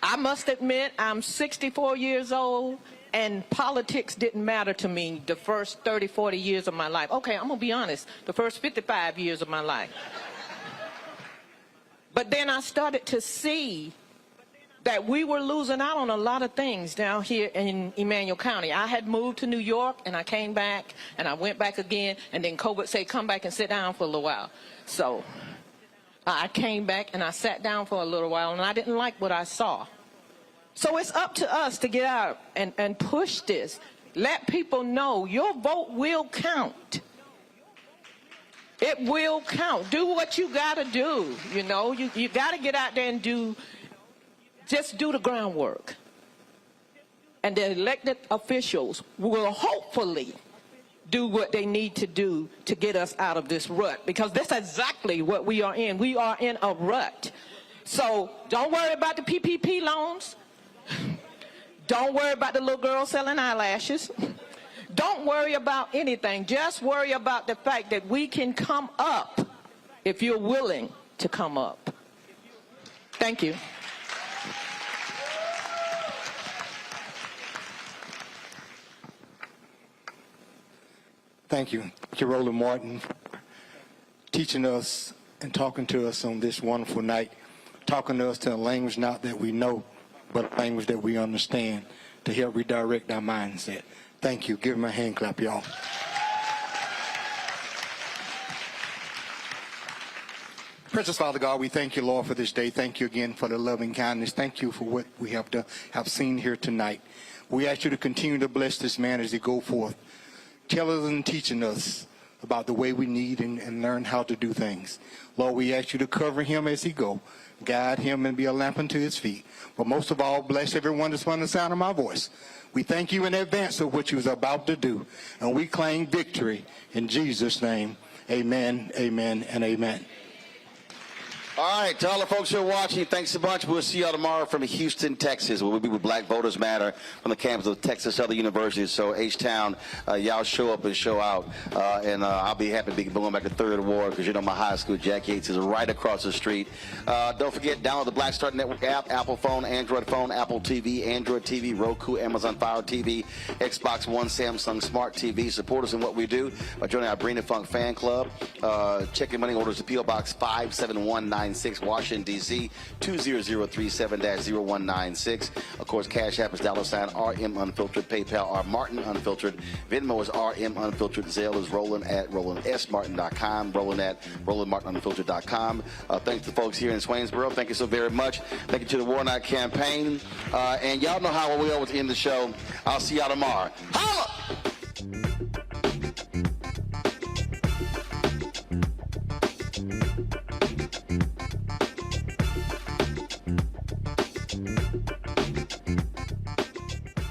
I must admit, I'm 64 years old, and politics didn't matter to me the first 30, 40 years of my life. Okay, I'm going to be honest, the first 55 years of my life. But then I started to see that we were losing out on a lot of things down here in Emanuel County. I had moved to New York, and I came back, and I went back again, and then COVID said, come back and sit down for a little while. So I came back, and I sat down for a little while, and I didn't like what I saw. So it's up to us to get out and push this. Let people know your vote will count. It will count. Do what you got to do. You know, you got to get out there and just do the groundwork. And the elected officials will hopefully do what they need to do to get us out of this rut, because that's exactly what we are in. We are in a rut. So don't worry about the PPP loans. Don't worry about the little girl selling eyelashes. Don't worry about anything. Just worry about the fact that we can come up if you're willing to come up. Thank you. Thank you. Thank you, Roland Martin, teaching us and talking to us on this wonderful night, talking to us to a language not that we know, but a language that we understand to help redirect our mindset. Thank you. Give him a hand clap, y'all. Precious Father God, we thank you, Lord, for this day. Thank you again for the loving kindness. Thank you for what we have seen here tonight. We ask you to continue to bless this man as he go forth, telling and teaching us about the way we need and learn how to do things. Lord, we ask you to cover him as he go, guide him and be a lamp unto his feet. But most of all, bless everyone that's under the sound of my voice. We thank you in advance of what you was about to do, and we claim victory in Jesus' name. Amen, amen, and amen. All right, to all the folks who are watching, thanks a bunch. We'll see y'all tomorrow from Houston, Texas, where we'll be with Black Voters Matter from the campus of Texas Southern University. So H-Town, y'all show up and show out, and I'll be happy to be going back to 3rd Ward because you know my high school, Jack Yates, is right across the street. Don't forget, download the Black Star Network app, Apple phone, Apple TV, Android TV, Roku, Amazon Fire TV, Xbox One, Samsung Smart TV. Support us in what we do by joining our Bring the Funk fan club. Checking money orders to P.O. Box 57196, Washington, D.C. 20037-0196. Of course, Cash App is $RM Unfiltered. PayPal R Martin Unfiltered. Venmo is RM Unfiltered. Zelle is Roland at RolandSMartin.com. Roland at RolandMartinUnfiltered.com. Thanks to the folks here in Swainsboro. Thank you so very much. Thank you to the War Night campaign. And y'all know how we always end the show. I'll see y'all tomorrow. Holla!